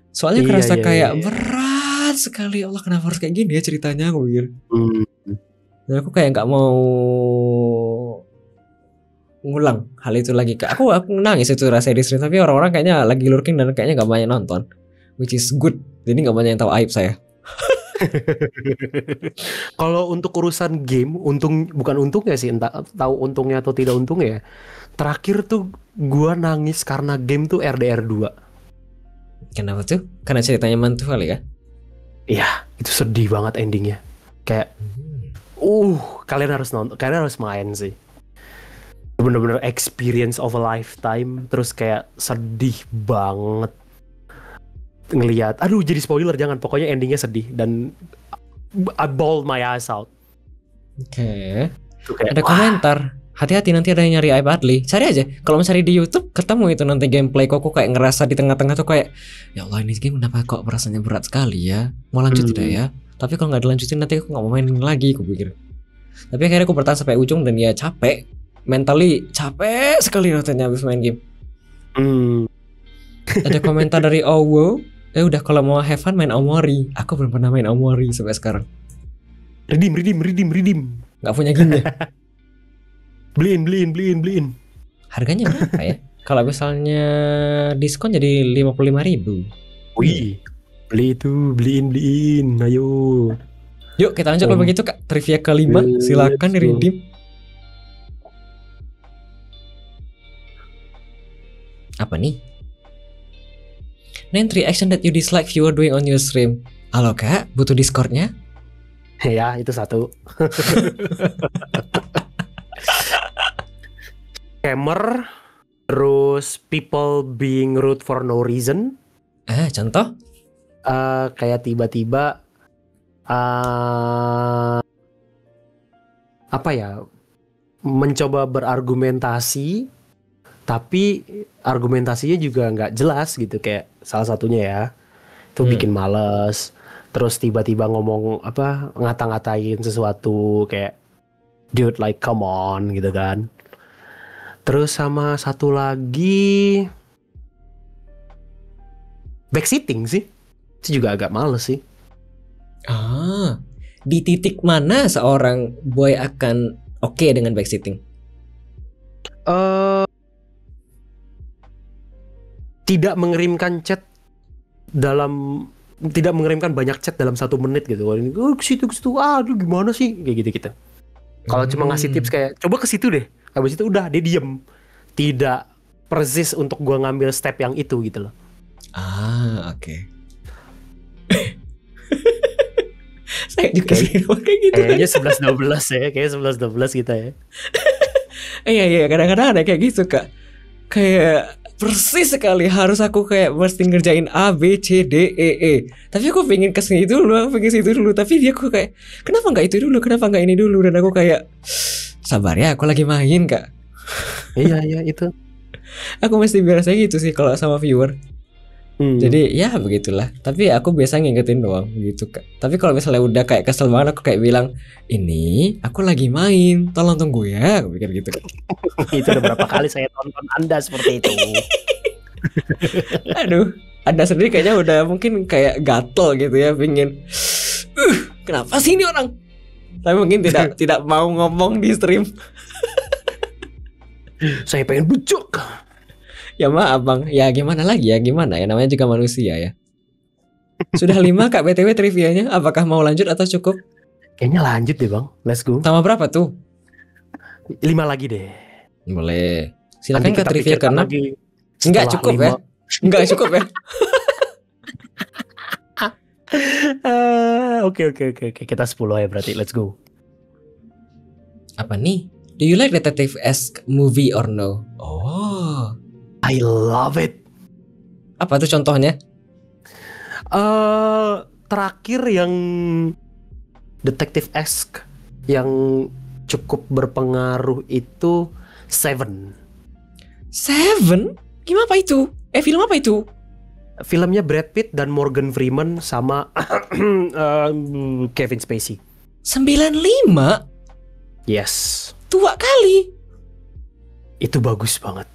Soalnya kerasa kayak berat sekali. Allah kenapa harus kayak gini ya ceritanya, aku pikir. Dan aku kayak nggak mau ngulang hal itu lagi kak. Aku nangis itu rasanya di stream, tapi orang-orang kayaknya lagi lurking dan kayaknya nggak banyak nonton, which is good. Jadi nggak banyak yang tahu aib saya. Kalau untuk urusan game, bukan untungnya sih, entah tahu untungnya atau tidak untungnya ya. Terakhir tuh gua nangis karena game tuh RDR 2. Kenapa tuh? Karena ceritanya mantu kali ya? Iya, itu sedih banget endingnya. Kayak kalian harus nonton, kalian harus main sih. Bener-bener experience of a lifetime. Terus kayak sedih banget ngelihat. Aduh, jadi spoiler jangan. Pokoknya endingnya sedih dan I bawled my eyes out. Oke. Ada komentar. Hati-hati nanti ada yang nyari aib Adli. Cari aja. Kalau mencari di YouTube ketemu itu nanti gameplay. Kok kayak ngerasa di tengah-tengah tuh kayak ya Allah ini game kenapa kok rasanya berat sekali ya. Mau lanjut tidak ya? Tapi kalau nggak dilanjutin nanti aku nggak mau mainin lagi, aku pikir. Tapi akhirnya aku bertahan sampai ujung dan ya capek, mentally capek sekali rasanya habis main game. Ada komentar dari Owo, udah kalau mau have fun main Omori. Aku belum pernah main Omori sampai sekarang. Redeem. Nggak punya game ya? Beliin. Harganya berapa ya? Kalau misalnya diskon jadi 55.000. Wih. Beliin, ayo. Yuk kita lanjut kalau begitu kak. Trivia kelima, silakan di-redeem. Apa nih? Name 3 action that you dislike viewer doing on your stream. Halo kak, butuh Discordnya? Ya, itu satu. Scammer, terus people being rude for no reason. Contoh? Kayak tiba-tiba apa ya, mencoba berargumentasi tapi argumentasinya juga nggak jelas gitu, kayak salah satunya ya itu bikin males. Terus tiba-tiba ngomong apa, ngata-ngatain sesuatu kayak dude like come on gitu kan. Terus sama satu lagi backseating sih, itu juga agak males sih. Di titik mana seorang boy akan oke dengan backseating? Tidak mengirimkan banyak chat dalam 1 menit gitu. Ke situ, aduh gimana sih kayak gitu. Kalau cuma ngasih tips kayak coba ke situ deh, habis itu udah dia diem, tidak persis untuk gua ngambil step yang itu gitu loh. Oke. Saya juga sih kayak gitu. Kayaknya 11-12 ya, kayak 11-12 kita ya. Iya, kadang-kadang ada kayak gitu kak. Kayak persis sekali harus aku kayak mesti ngerjain A, B, C, D, E. Tapi aku pengen kesini dulu, aku pengen situ dulu. Tapi dia aku kayak kenapa nggak itu dulu, kenapa nggak ini dulu. Dan aku kayak sabar ya, aku lagi main kak. Iya itu. Aku mesti biasa gitu sih kalau sama viewer. Jadi ya begitulah. Tapi aku biasa ngingetin doang gitu kak. Tapi kalau misalnya udah kayak kesel banget, aku kayak bilang ini aku lagi main, tolong tunggu ya. Aku pikir gitu. Itu udah berapa kali saya tonton Anda seperti itu. Aduh, Anda sendiri kayaknya udah mungkin kayak gatel gitu ya, pingin kenapa sih ini orang. Tapi mungkin tidak mau ngomong di stream. Saya pengen bucuk. Ya maaf bang, ya gimana lagi ya, gimana ya, namanya juga manusia ya. Sudah 5 kak BTW trivianya, apakah mau lanjut atau cukup? Kayaknya lanjut deh bang, let's go. Tambah berapa tuh? 5 lagi deh. Boleh. Silakan Nanti ke kita trivia pikirkan ke-6. lagi. Enggak Setelah cukup ya. 5. Enggak cukup ya. Oke. Kita 10 ya berarti. Let's go. Apa nih? Do you like detective-esque movie or no? Oh. I love it. Apa tuh contohnya? Terakhir yang detective-esque yang cukup berpengaruh itu Seven. Seven? Gimana itu? Film apa itu? Filmnya Brad Pitt dan Morgan Freeman sama Kevin Spacey. 95? Yes. Tua kali. Itu bagus banget.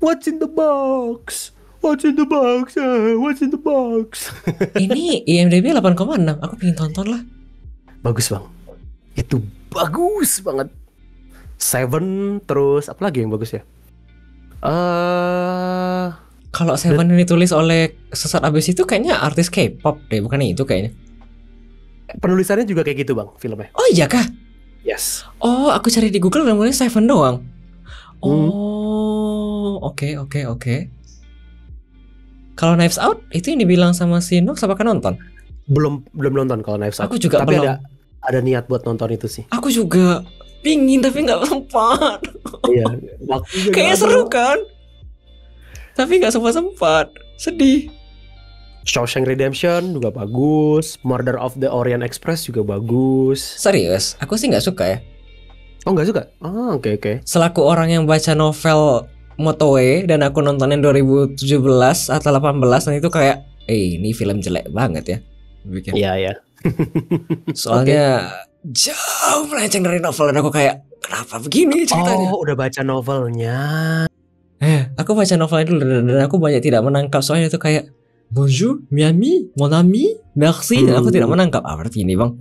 What's in the box? What's in the box? What's in the box? Ini IMDb 8,6. Aku pengen tonton lah. Bagus bang. Itu bagus banget. Seven, terus apa lagi yang bagus ya? Kalau Seven ini ditulis oleh Sesat Abis itu kayaknya artis K-pop deh, bukan itu kayaknya. Penulisannya juga kayak gitu bang, filmnya. Oh iya kah? Yes. Oh, aku cari di Google namanya Seven doang. Oh, oke. Kalau Knives Out itu yang dibilang sama si Nox, apa kan nonton? Belum nonton kalau Knives Out. Aku juga tapi belum. ada niat buat nonton itu sih. Aku juga pingin tapi nggak sempat. Iya. Waktunya Kayaknya seru kan? Tapi nggak sempat. Sedih. Shawshank Redemption juga bagus. Murder of the Orient Express juga bagus. Serius, aku sih nggak suka ya. Oh nggak suka? Oke. Selaku orang yang baca novel Motoe dan aku nontonin 2017 atau 18 dan itu kayak, ini film jelek banget ya. Iya. Soalnya jauh melenceng dari novel dan aku kayak, kenapa begini ceritanya? Oh, udah baca novelnya. Aku baca novelnya dulu dan aku banyak tidak menangkap soalnya itu kayak bonjour, Miami, mon ami, merci dan aku tidak menangkap. Berarti ini bang.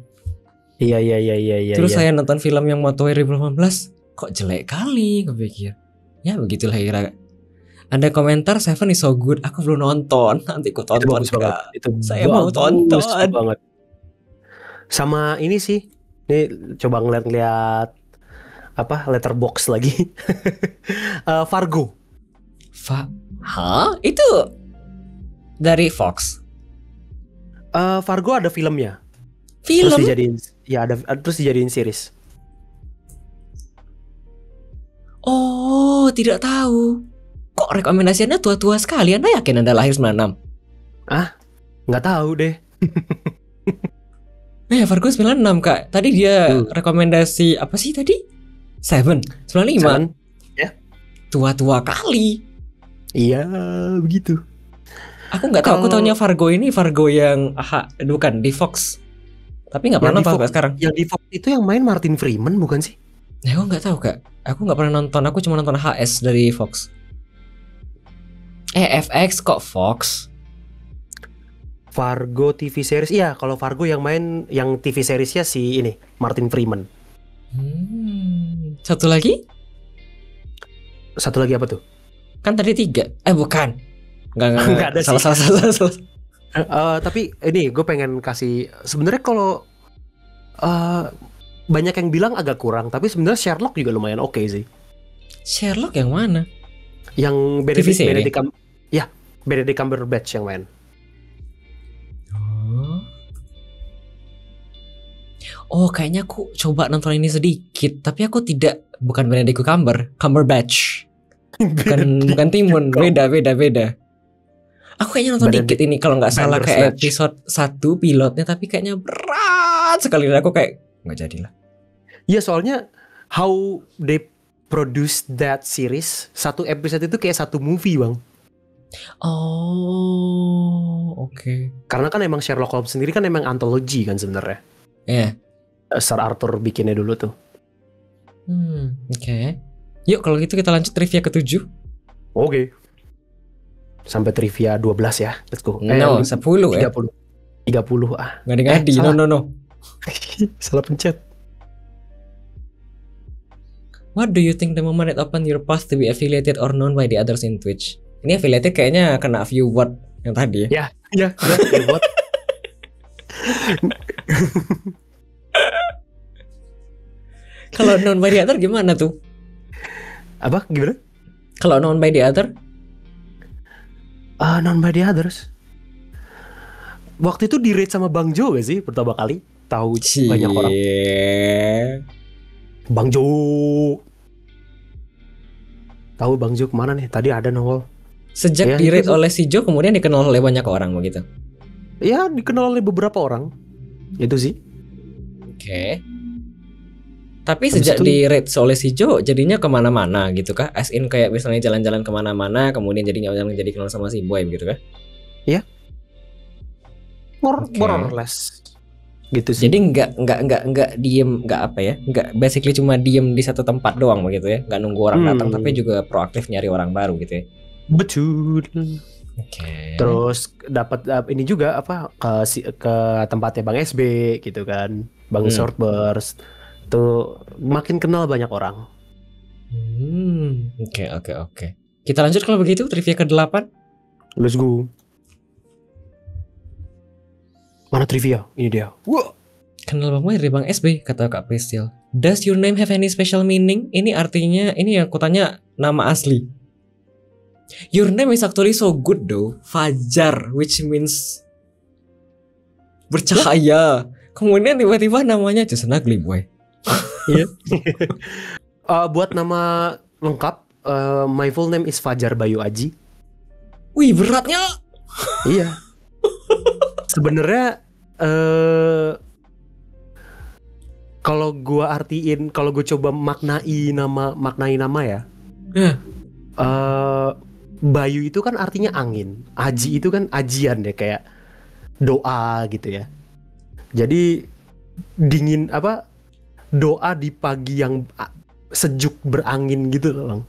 Iya. Terus saya nonton film yang Motoe 2018, kok jelek kali, gue pikir. Ya begitulah kira. Ada komentar Seven is so good. Aku belum nonton. Nanti aku tonton. Itu bagus banget. Itu saya mau tonton banget. Sama ini sih. Ini coba ngeliat apa letterbox lagi. Fargo. Itu dari Fox. Fargo ada filmnya. Film? Terus dijadiin series. Oh, tidak tahu. Kok rekomendasinya tua-tua sekali? Anda yakin Anda lahir 96? Nggak tahu deh. Fargo 96 kak. Tadi dia rekomendasi apa sih tadi? 95. Ya. Tua-tua kali. Iya, begitu. Aku nggak tahu. Aku taunya Fargo ini Fargo yang bukan di Fox. Tapi nggak pernah nonton sekarang. Yang di Fox itu yang main Martin Freeman bukan sih? Aku nggak tahu kak. Aku nggak pernah nonton. Aku cuma nonton HS dari Fox. FX kok Fox? Fargo TV series. Iya, kalau Fargo yang main yang TV seriesnya si ini Martin Freeman. Satu lagi apa tuh? Kan tadi 3. Bukan. Nggak ada sih. Salah. Tapi ini gue pengen kasih. Sebenarnya kalau banyak yang bilang agak kurang, tapi sebenarnya Sherlock juga lumayan oke sih. Sherlock yang mana? Yang Benedict Cumberbatch yang main. Oh, kayaknya aku coba nonton ini sedikit, tapi aku bukan Benedict Cumberbatch. Bukan Timun, beda. Aku kayaknya nonton dikit ini kalau nggak salah kayak episode 1 pilotnya, tapi kayaknya berat sekali dan aku kayak nggak jadilah. Iya, soalnya how they produce that series, satu episode itu kayak satu movie bang. Oh, oke. Karena kan emang Sherlock Holmes sendiri kan emang antologi kan sebenarnya. Iya. Sir Arthur bikinnya dulu tuh. Oke. Yuk kalau gitu kita lanjut trivia ke-7. Oke. Sampai trivia 12 ya. Let's go. 10 ya. 30 Ngadi-ngadi. No. Salah pencet. What do you think the moment it opened your path to be affiliated or known by the others in Twitch? Ini affiliated kayaknya kena view word yang tadi ya. Ya, view word. Kalau known by the other gimana tuh? Apa gimana? Kalau known by the other? Known by the others. Waktu itu di rate sama Bang Jo gak sih pertama kali? Tahu banyak orang. Bang Jo. Tahu Bang Jo kemana nih? Tadi ada nongol. Sejak Ya, di rate itu- oleh si Jo, kemudian dikenal oleh banyak orang begitu. Ya dikenal oleh beberapa orang. Itu sih. Oke. Tapi Habis sejak itu- di rate oleh si Jo, jadinya kemana-mana gitu kah? As in kayak misalnya jalan-jalan kemana-mana, kemudian jadi kenal sama si Boy gitu kah? Oke. More or less. Gitu sih. Jadi nggak diem, nggak apa ya? Nggak basically cuma diem di satu tempat doang begitu ya? Nggak nunggu orang datang, tapi juga proaktif nyari orang baru gitu ya? Betul. Oke. Terus dapat ini juga apa ke tempatnya Bang SB gitu kan. Bang Shortburst. Tuh makin kenal banyak orang. Oke. Kita lanjut kalau begitu trivia ke-8. Let's go. Mana trivia? Ini dia. Wah. Kenal Bang Boy dari Bang SB, kata Kak Priscil. Does your name have any special meaning? Ini artinya, ini yang aku tanya nama asli. Your name is actually so good though. Fajar, which means bercahaya. Kemudian tiba-tiba namanya just an ugly boy. Iya. Buat nama lengkap, my full name is Fajar Bayu Aji. Wih, beratnya. Iya. Sebenarnya kalau gua artiin, kalau gue coba maknai nama ya. Bayu itu kan artinya angin. Aji itu kan ajian deh, kayak doa gitu ya. Jadi dingin apa? Doa di pagi yang sejuk berangin gitu loh, Bang.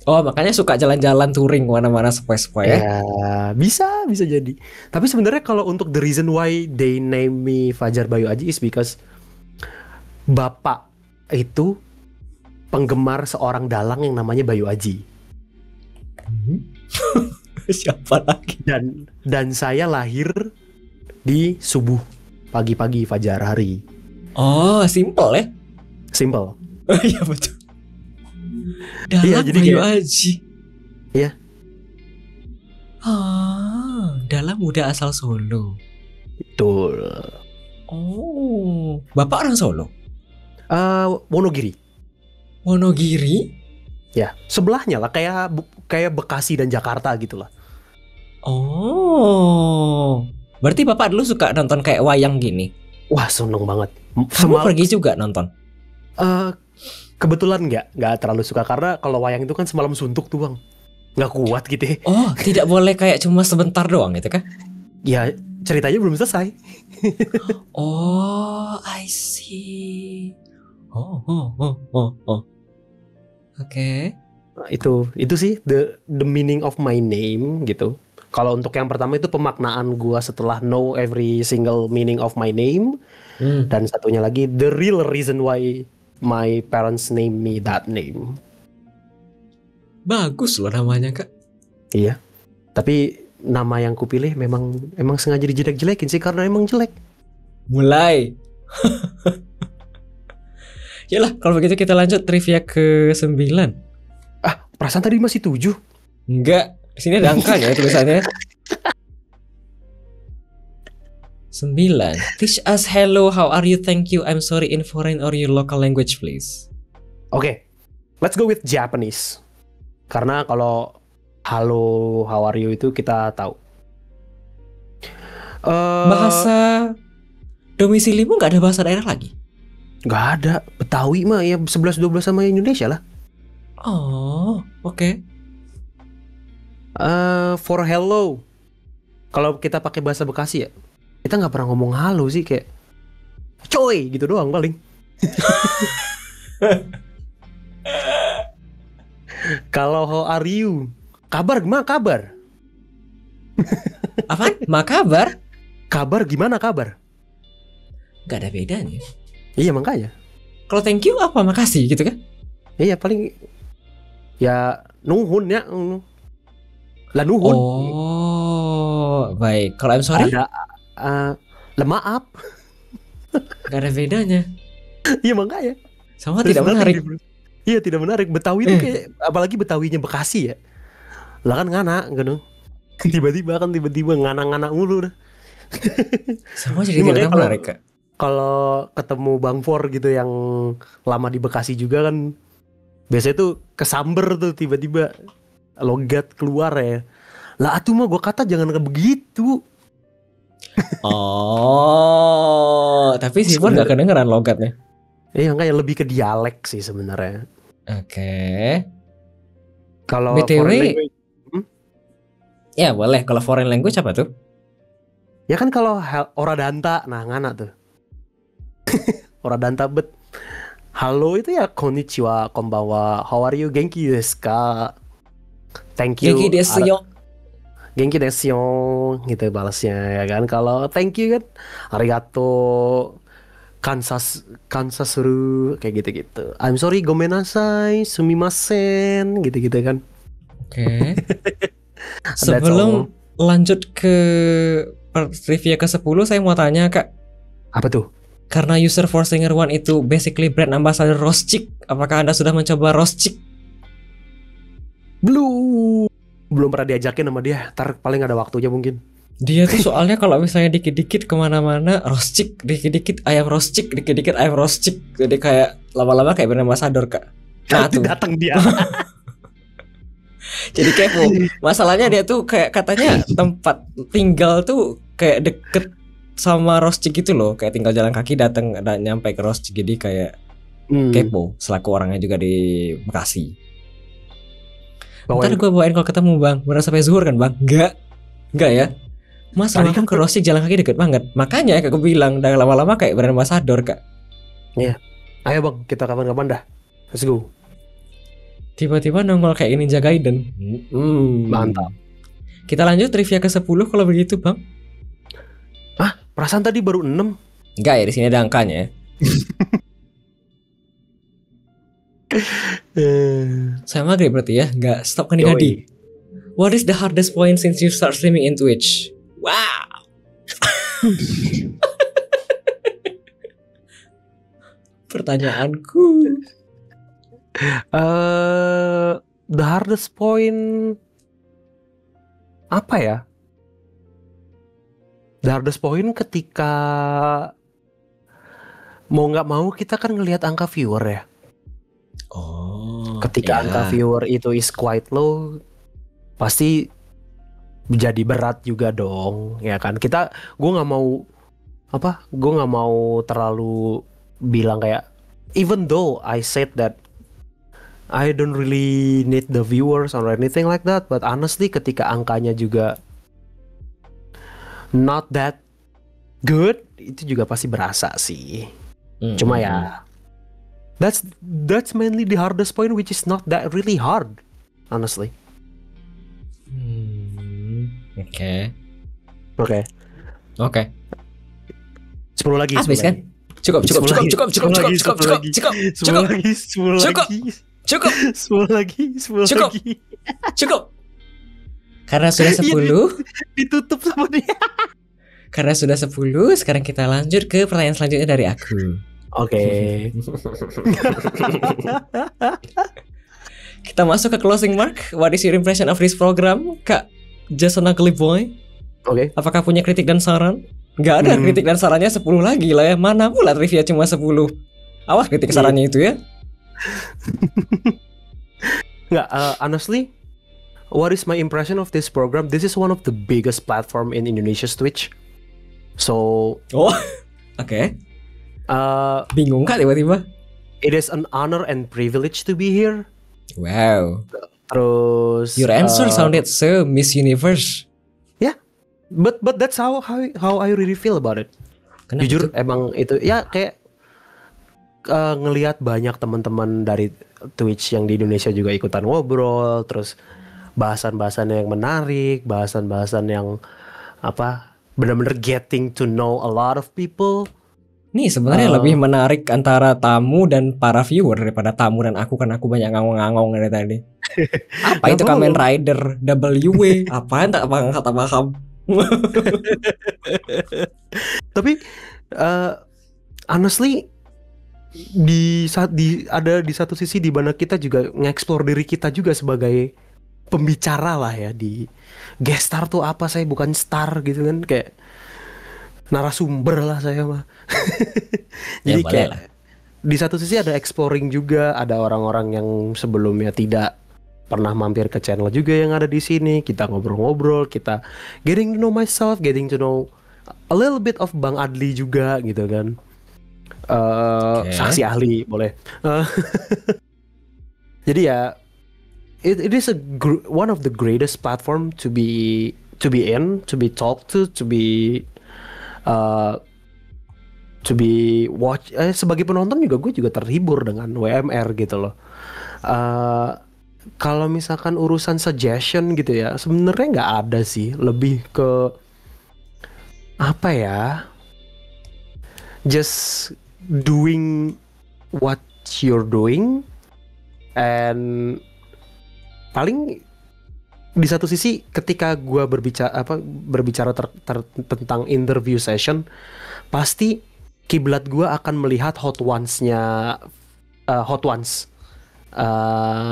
Oh, makanya suka jalan-jalan touring mana-mana sepoi-sepoi ya. Ya, bisa jadi. Tapi sebenarnya kalau untuk the reason why they name me Fajar Bayu Aji is because bapak itu penggemar seorang dalang yang namanya Bayu Aji. Siapa lagi? Dan saya lahir di subuh, pagi-pagi fajar hari. Oh, simple ya. Simple. Iya betul. Dalam Iya, jadi Bayu kayak- Aji. Iya. Dalam muda asal Solo. Betul. Oh, bapak orang Solo. Wonogiri. Wonogiri. Ya, sebelahnya lah, kayak Bekasi dan Jakarta gitu lah. Oh, berarti bapak dulu suka nonton kayak wayang gini. Wah, seneng banget. Kamu pergi juga nonton? Kebetulan nggak terlalu suka, karena kalau wayang itu kan semalam suntuk tuh, Bang. Nggak kuat gitu ya. Oh, tidak boleh kayak cuma sebentar doang gitu kan? Ya, ceritanya belum selesai. Oh, I see. Oh. Oke. Nah, itu sih the meaning of my name gitu. Kalau untuk yang pertama itu pemaknaan gua setelah know every single meaning of my name, dan satunya lagi the real reason why my parents name me that name. Bagus loh namanya, Kak. Iya. Tapi nama yang kupilih memang sengaja dijelek-jelekin sih, karena emang jelek. Mulai. Yalah, kalau begitu kita lanjut trivia ke-9. Perasaan tadi masih 7. Enggak, di sini ada angkanya tulisannya. 9. Teach us hello, how are you, thank you, I'm sorry in foreign or your local language please. Oke. Let's go with Japanese. Karena kalau halo, how are you itu kita tahu. Bahasa domisilimu nggak ada bahasa daerah lagi? Nggak ada. Betawi mah ya 11-12 sama Indonesia lah. Oh, oke. For hello, kalau kita pakai bahasa Bekasi ya, kita nggak pernah ngomong halo sih, kayak coy gitu doang paling. Kalau how are you, kabar gimana kabar? Apaan? Makabar? Kabar gimana kabar? Gak ada bedanya. Iya makanya. Kalau thank you apa makasih gitu kan? Iya paling ya nuhun ya. Lah nuhun. Oh, baik. Kalau I'm sorry? Ada maaf. Gak ada bedanya. Iya makanya. Sama tidak There's nothing menarik. different. Iya tidak menarik. Betawi itu kayak apalagi Betawinya Bekasi ya. Lah kan ngana gitu. Tiba-tiba ngana-ngana mulu dah. Semua jadi tidak menarik Kak. Kalau ketemu Bang For gitu yang lama di Bekasi juga kan biasanya tuh kesamber tuh tiba-tiba logat keluar ya. Lah atuh mah gue kata jangan kayak begitu. Oh, tapi si Pur gak kedengeran logatnya. Iya kayak lebih ke dialek sih sebenarnya. Oke. Kalau BTW, ya boleh. Kalau foreign language apa tuh? ya kan kalau Oradanta, nah ngana tuh. Oradanta bet. Halo itu ya konnichiwa, konbanwa, how are you, genki desu ka? Thank you. Genki desu yo. Genki desu yo gitu balasnya ya kan. Kalau thank you kan arigato, kansasuru kayak gitu-gitu. I'm sorry, gomenasai, sumimasen gitu-gitu kan. Oke. Sebelum lanjut ke trivia ke-10 saya mau tanya Kak. Apa tuh? Karena user for Singer One itu basically brand ambassador Roscik, apakah Anda sudah mencoba Roscik? Belum pernah diajakin sama dia. Ntar paling ada waktunya mungkin. Dia tuh soalnya kalau misalnya dikit-dikit kemana-mana Roscik, dikit-dikit ayam Roscik, dikit-dikit ayam Roscik. Jadi kayak lama-lama kayak brand ambassador Kak. Nah tuh datang dia. Jadi kepo. Masalahnya dia tuh kayak katanya tempat tinggal tuh kayak deket sama Roscik gitu loh, kayak tinggal jalan kaki datang dan nyampe ke Roscik. Jadi kayak kepo selaku orangnya juga di Bekasi. Ntar gue bawain kalau ketemu Bang. Bener sampai zuhur kan Bang? Enggak ya. Mas rumahku ke Roscik jalan kaki deket banget. Makanya kayak gue bilang udah lama-lama kayak brand ambassador Kak. Iya. Ayo Bang, kita kapan-kapan dah. Let's go. Tiba-tiba nongol kayak Ninja Gaiden. Mantap. Kita lanjut trivia ke-10 kalau begitu Bang. Perasaan tadi baru 6. Enggak ya, di sini ada angkanya. Saya maghrib berarti ya, enggak stop kan Adi. What is the hardest point since you start streaming in Twitch? Wow. Pertanyaanku. The hardest point apa ya? The hardest point ketika mau nggak mau kita kan ngelihat angka viewer ya. Ketika angka viewer itu is quite low, pasti jadi berat juga dong, ya kan? Gue nggak mau terlalu bilang kayak, even though I said that I don't really need the viewers or anything like that, but honestly ketika angkanya juga not that good, itu juga pasti berasa sih. Cuma ya that's mainly the hardest point, which is not that really hard, honestly. Oke. 10 lagi. Habis kan? Cukup. 10 lagi. Karena sudah 10 ditutup sama dia. Karena sudah 10, sekarang kita lanjut ke pertanyaan selanjutnya dari aku. Oke. Kita masuk ke closing mark. What is your impression of this program, Kak Jason Ugly Boy? Oke. Apakah punya kritik dan saran? Gak ada kritik dan sarannya 10 lagi lah ya. Mana pula trivia cuma 10. Awas kritik sarannya itu ya. Nggak, honestly, what is my impression of this program? This is one of the biggest platform in Indonesia's Twitch. So, okay. Bingung kak tiba-tiba. It is an honor and privilege to be here. Wow. Terus your answer sounded so Miss Universe. Yeah, but that's how I really feel about it. Kenapa jujur itu? Emang itu ya kayak ngelihat banyak teman-teman dari Twitch yang di Indonesia juga ikutan ngobrol, terus bahasan-bahasan yang menarik, bahasan-bahasan yang benar-benar getting to know a lot of people. Nih sebenarnya lebih menarik antara tamu dan para viewer daripada tamu dan aku, kan aku banyak ngangong-ngangong dari tadi. Apa itu Kamen Rider WW? Apaan tak kata paham. Tapi honestly ada di satu sisi di mana kita juga nge-explore diri kita juga sebagai pembicara lah ya. Di guest star tuh apa, saya bukan star gitu kan, kayak narasumber lah saya mah. Jadi Ya, kayak boleh lah. di satu sisi ada exploring juga, ada orang-orang yang sebelumnya tidak pernah mampir ke channel juga yang ada di sini. Kita ngobrol-ngobrol, kita getting to know myself, getting to know a little bit of Bang Adli juga gitu kan. Saksi ahli boleh. Jadi ya it is one of the greatest platform to be in, to be talked to be watch. Sebagai penonton juga gue juga terhibur dengan WMR gitu loh. Kalau misalkan urusan suggestion gitu ya, sebenarnya nggak ada sih, lebih ke apa ya, just doing what you're doing, and paling di satu sisi ketika gue berbicara tentang interview session, pasti kiblat gue akan melihat Hot Ones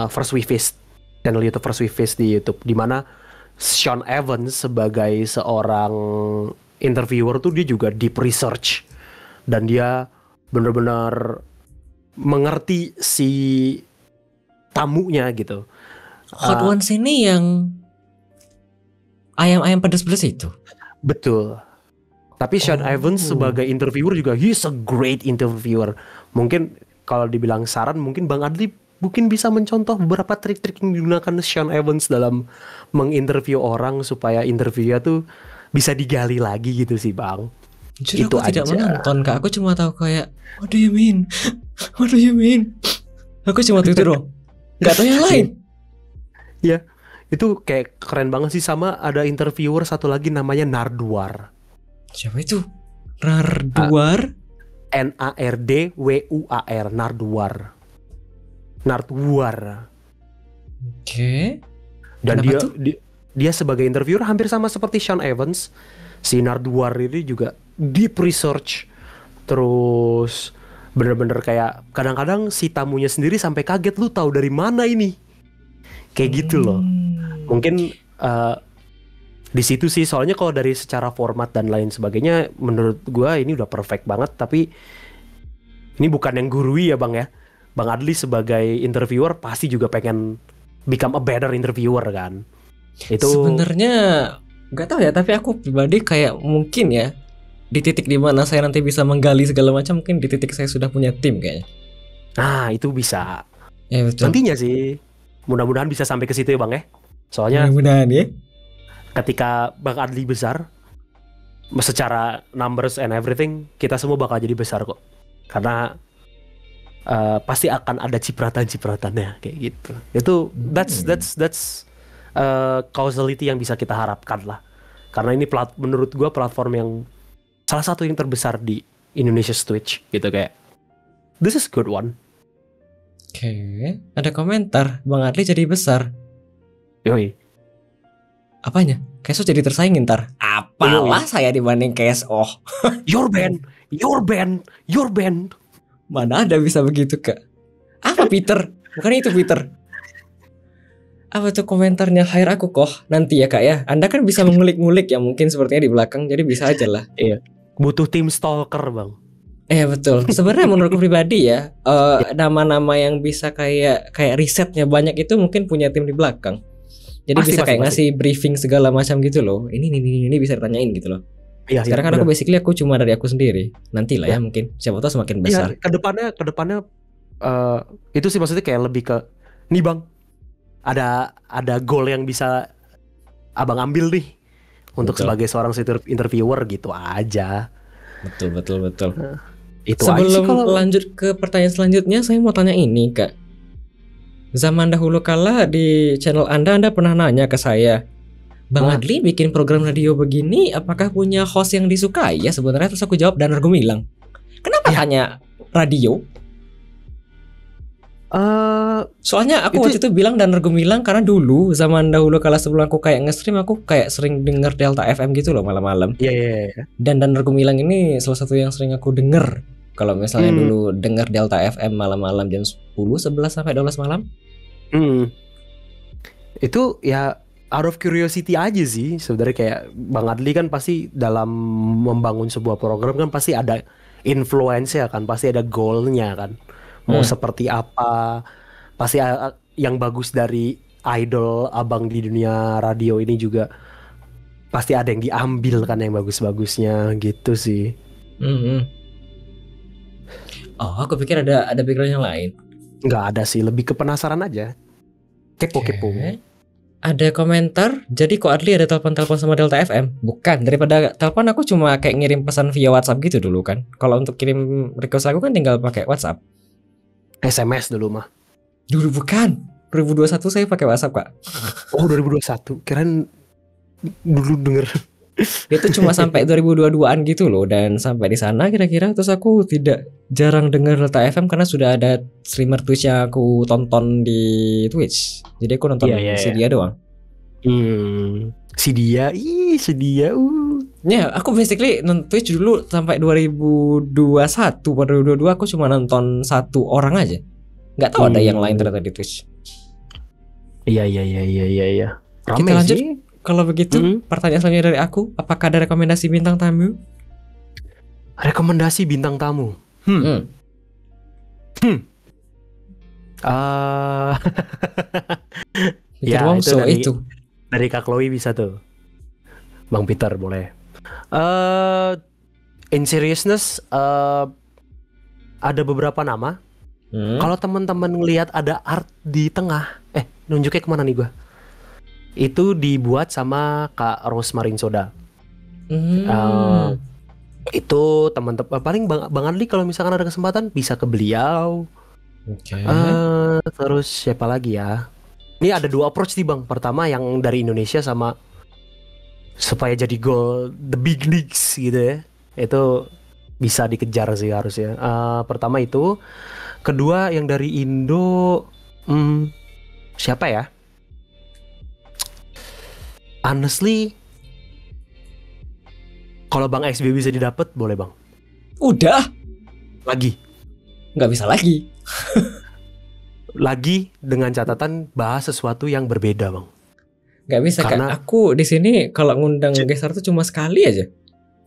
First We Feast, channel YouTube First We Feast di YouTube, di mana Sean Evans sebagai seorang interviewer tuh dia juga deep research dan dia benar-benar mengerti si tamunya gitu. Hot Ones ini yang ayam-ayam pedas-pedas itu. Betul. Tapi Sean Evans sebagai interviewer juga, he's a great interviewer. Mungkin kalau dibilang saran, mungkin Bang Adli mungkin bisa mencontoh beberapa trik-trik yang digunakan Sean Evans dalam menginterview orang supaya interviewnya tuh bisa digali lagi gitu sih Bang. Jujur Itu aku tidak aja. menonton Kak, aku cuma tahu kayak what do you mean? What do you mean? Aku cuma tahu itu doang. Gak tahu yang lain. Ya, itu kayak keren banget sih. Sama ada interviewer satu lagi namanya Nardwuar. Siapa itu? Nardwuar? Nardwuar, Nardwuar. Oke. Dan Kenapa tuh? dia sebagai interviewer hampir sama seperti Sean Evans. Si Nardwuar ini juga deep research, terus bener-bener kayak kadang-kadang si tamunya sendiri sampai kaget, lu tahu dari mana ini, kayak gitu loh. Mungkin di situ sih, soalnya kalau dari secara format dan lain sebagainya menurut gua ini udah perfect banget. Tapi ini bukan yang gurui ya Bang ya. Bang Adli sebagai interviewer pasti juga pengen become a better interviewer kan. Itu Sebenarnya nggak tahu ya, tapi aku pribadi kayak mungkin ya di titik dimana saya nanti bisa menggali segala macam, mungkin di titik saya sudah punya tim kayaknya. nah itu bisa Ya betul. nantinya sih. Mudah-mudahan bisa sampai ke situ ya Bang ya. Soalnya Mudah-mudahan ya. ketika Bang Adli besar, secara numbers and everything, kita semua bakal jadi besar kok. Karena pasti akan ada cipratan-cipratannya kayak gitu. Itu that's causality yang bisa kita harapkan lah. Karena ini menurut gua platform yang salah satu yang terbesar di Indonesia Twitch gitu, kayak this is good one. Oke, ada komentar Bang Adli jadi besar. Yoi. Apanya? KSO jadi tersaingin ntar. Apalah saya dibanding KSO. Your band. Mana ada bisa begitu Kak? Apa Peter? Bukan itu Peter. Apa tuh komentarnya? Hire aku kok nanti ya Kak ya. Anda kan bisa mengulik-ngulik ya, mungkin sepertinya di belakang. Jadi bisa aja lah. Iya. Butuh tim stalker Bang. Betul. Sebenarnya menurutku pribadi ya, nama-nama yang bisa kayak risetnya banyak itu mungkin punya tim di belakang. Jadi bisa kayak ngasih briefing segala macam gitu loh. Ini bisa ditanyain gitu loh. Iya, Sekarang kan aku basically aku cuma dari aku sendiri. Nantilah ya mungkin siapa tahu semakin besar. Iya, kedepannya itu sih maksudnya kayak lebih ke nih Bang, ada goal yang bisa Abang ambil nih untuk sebagai seorang interviewer gitu aja. Betul. Itu Sebelum aja sih kalau lanjut ke pertanyaan selanjutnya, saya mau tanya ini Kak. Zaman dahulu kala di channel Anda pernah nanya ke saya, Bang Adli bikin program radio begini, apakah punya host yang disukai ya sebenarnya? Terus aku jawab Danar Gumilang. Kenapa hanya radio? Soalnya aku waktu itu bilang Danar Gumilang karena dulu zaman dahulu kala sebelum aku kayak nge-stream, aku kayak sering denger Delta FM gitu loh malam-malam. Iya. Dan Danar Gumilang ini salah satu yang sering aku denger Kalau misalnya dulu denger Delta FM malam-malam jam 10, 11 sampai 12 malam. Itu ya out of curiosity aja sih sebenarnya. Kayak Bang Adli kan pasti dalam membangun sebuah program kan pasti ada influence ya kan, pasti ada goalnya kan. Mau seperti apa, pasti yang bagus dari idol abang di dunia radio ini juga pasti ada yang diambil kan, yang bagus-bagusnya gitu sih. Oh, aku pikir ada background yang lain. Nggak ada sih, lebih ke penasaran aja. Kepo-kepo. Ada komentar, jadi kok Adli ada telepon-telepon sama Delta FM? Bukan, daripada telepon aku cuma kayak ngirim pesan via WhatsApp gitu dulu kan. Kalau untuk kirim request lagu kan tinggal pakai WhatsApp. SMS dulu mah. Dulu bukan, 2021 saya pakai WhatsApp kak. Oh 2021, kirain dulu denger. Itu cuma sampai 2022an gitu loh. Dan sampai di sana kira-kira terus aku tidak jarang denger Delta FM karena sudah ada streamer Twitch yang aku tonton di Twitch. Jadi aku nonton si dia doang. Si dia. Ya, aku basically nonton Twitch dulu sampai 2021. Pada 2022 aku cuma nonton satu orang aja. Nggak tahu ada yang lain ternyata di Twitch. Iya. Rame kita lanjut sih. Kalau begitu, pertanyaan selanjutnya dari aku, apakah ada rekomendasi bintang tamu? Rekomendasi bintang tamu. Ya itu dari Kak Chloe bisa tuh. Bang Peter boleh. In seriousness, ada beberapa nama. Kalau teman-teman ngelihat ada art di tengah, nunjuknya kemana nih gua? Itu dibuat sama Kak Rosmarin Soda. Itu teman-teman paling Bang Adli kalau misalkan ada kesempatan bisa ke beliau. Terus siapa lagi ya? Ini ada 2 approach nih Bang. Pertama yang dari Indonesia sama supaya jadi goal the big leagues gitu ya. Itu bisa dikejar sih harusnya. Pertama itu. Kedua yang dari Indo, siapa ya? Honestly, kalau Bang XB bisa didapat, boleh Bang. Udah. Lagi. Nggak bisa lagi. Lagi dengan catatan bahas sesuatu yang berbeda Bang. Nggak bisa karena aku di sini kalau ngundang geser tuh cuma sekali aja.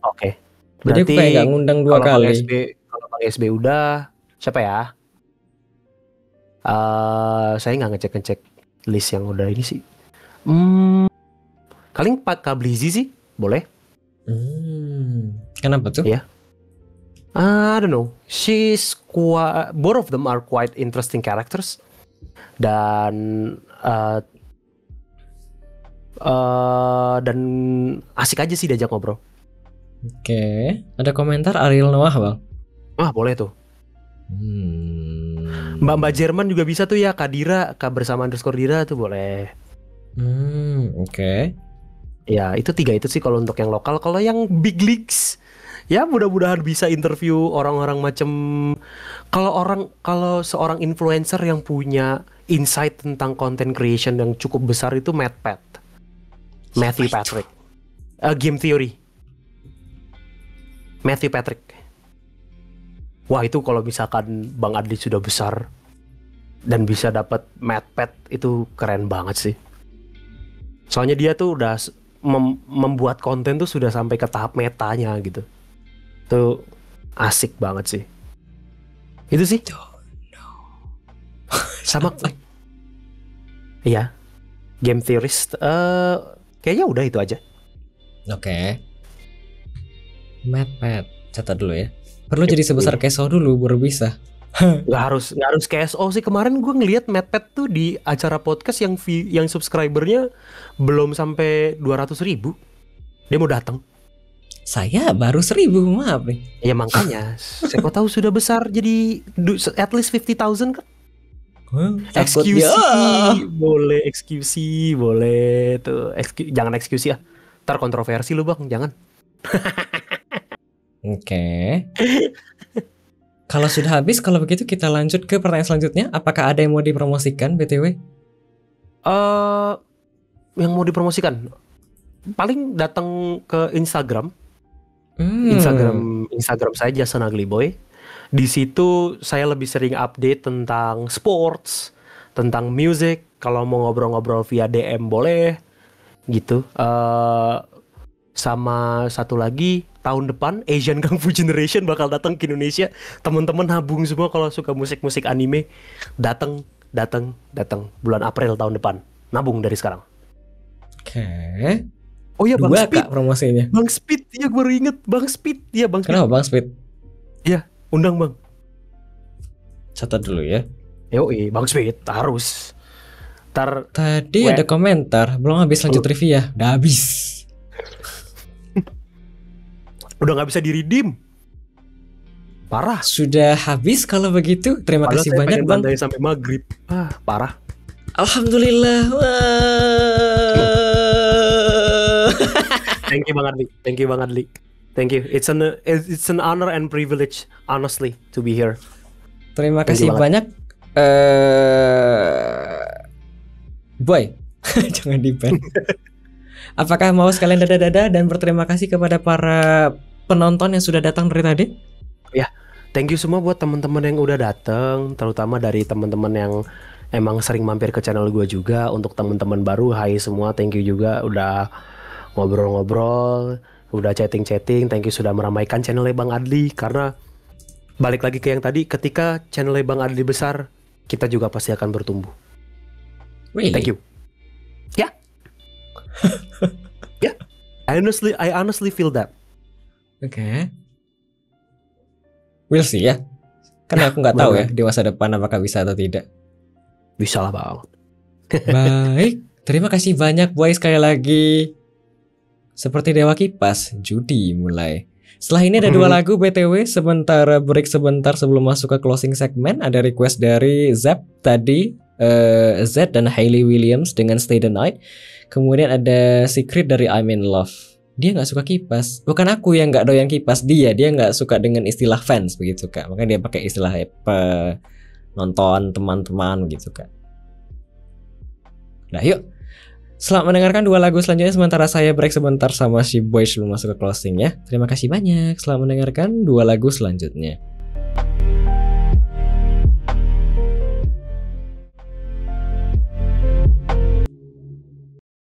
Oke. Jadi aku kayak nggak ngundang 2 kali. Kalau Bang SB udah, siapa ya? Saya nggak ngecek list yang udah ini sih. Paling Pak Kablizi sih, boleh. Kenapa tuh? Ya. I don't know. Both of them are quite interesting characters. Dan asik aja sih diajak ngobrol. Oke. Ada komentar Ariel Noah Bang? Boleh tuh. Mbak Jerman juga bisa tuh ya. Kadira, bersama _Dira tuh boleh. Oke. Ya itu 3 itu sih kalau untuk yang lokal. Kalau yang big leagues, ya mudah-mudahan bisa interview orang-orang macam. Kalau seorang influencer yang punya insight tentang content creation yang cukup besar itu Matthew Patrick. Game Theory. Matthew Patrick. Wah itu kalau misalkan Bang Adli sudah besar dan bisa dapat Pat itu keren banget sih. Soalnya dia tuh udah membuat konten tuh sudah sampai ke tahap metanya gitu. Tuh asik banget sih. Itu sih. Sama iya. Game theorist kayaknya udah itu aja. Oke. Pat, catat dulu ya. Perlu jadi sebesar KSO dulu baru bisa. Nggak harus KSO sih. Kemarin gue ngeliat Pat tuh di acara podcast yang subscribernya belum sampai 200.000. Dia mau datang. Saya baru 1.000, maaf nih. Ya makanya. Siapa tahu sudah besar jadi at least 50,000 kan. XQC boleh, XQC boleh tuh. Jangan XQC ya. Ntar kontroversi lu Bang, jangan. Oke. Kalau sudah habis, kalau begitu kita lanjut ke pertanyaan selanjutnya. Apakah ada yang mau dipromosikan BTW? Yang mau dipromosikan paling datang ke Instagram. Instagram saya Jason Ugly Boy. Di situ saya lebih sering update tentang sports, tentang music. Kalau mau ngobrol-ngobrol via DM boleh, gitu. Sama satu lagi, tahun depan Asian Kung Fu Generation bakal datang ke Indonesia. Teman-teman nabung semua kalau suka musik-musik anime, datang bulan April tahun depan. Nabung dari sekarang. Oke. Oh iya, Bang Dua Speed. Kak promosinya. Bang Speed, ya baru inget Bang Speed. Iya, Bang Speed. Kenapa Bang Speed? Iya, undang Bang. Catat dulu ya. Yoi, Bang Speed harus. Tadi ada komentar, belum habis lanjut trivia. Udah habis. Udah nggak bisa di-redeem. Parah. Sudah habis kalau begitu. Terima Padahal kasih saya banyak pengen Bang. tandain sampai maghrib. Parah. Alhamdulillah. Thank you Bang Adli. Thank you. It's an honor and privilege, honestly, to be here. Terima kasih banyak. Boy, jangan di-ban. Apakah mau sekalian dadah-dadah dan berterima kasih kepada para penonton yang sudah datang dari tadi? Ya, thank you semua buat teman-teman yang udah datang, terutama dari teman-teman yang emang sering mampir ke channel gue juga. Untuk teman-teman baru, hai semua, thank you juga udah ngobrol-ngobrol, udah chatting-chatting. Thank you sudah meramaikan channelnya Bang Adli, karena balik lagi ke yang tadi, ketika channelnya Bang Adli besar, kita juga pasti akan bertumbuh. Really? Thank you. Ya. Ya. I honestly feel that. Oke. We'll see ya. Karena aku nggak tahu ya di masa depan apakah bisa atau tidak. Bisa lah Bang. Baik, terima kasih banyak Boy sekali lagi. Seperti Dewa Kipas, judi mulai. Setelah ini ada 2 lagu BTW, sebentar break sebentar sebelum masuk ke closing segmen. Ada request dari Zap tadi, Z dan Hayley Williams dengan Stay the Night. Kemudian ada Secret dari I'm in Love. Dia nggak suka kipas. Bukan aku yang nggak doyan kipas, dia nggak suka dengan istilah fans begitu Kak. Makanya dia pakai istilah nonton teman-teman gitu Kak. Nah yuk, selamat mendengarkan 2 lagu selanjutnya sementara saya break sebentar sama si Boy sebelum masuk ke closing ya. Terima kasih banyak. Selamat mendengarkan 2 lagu selanjutnya.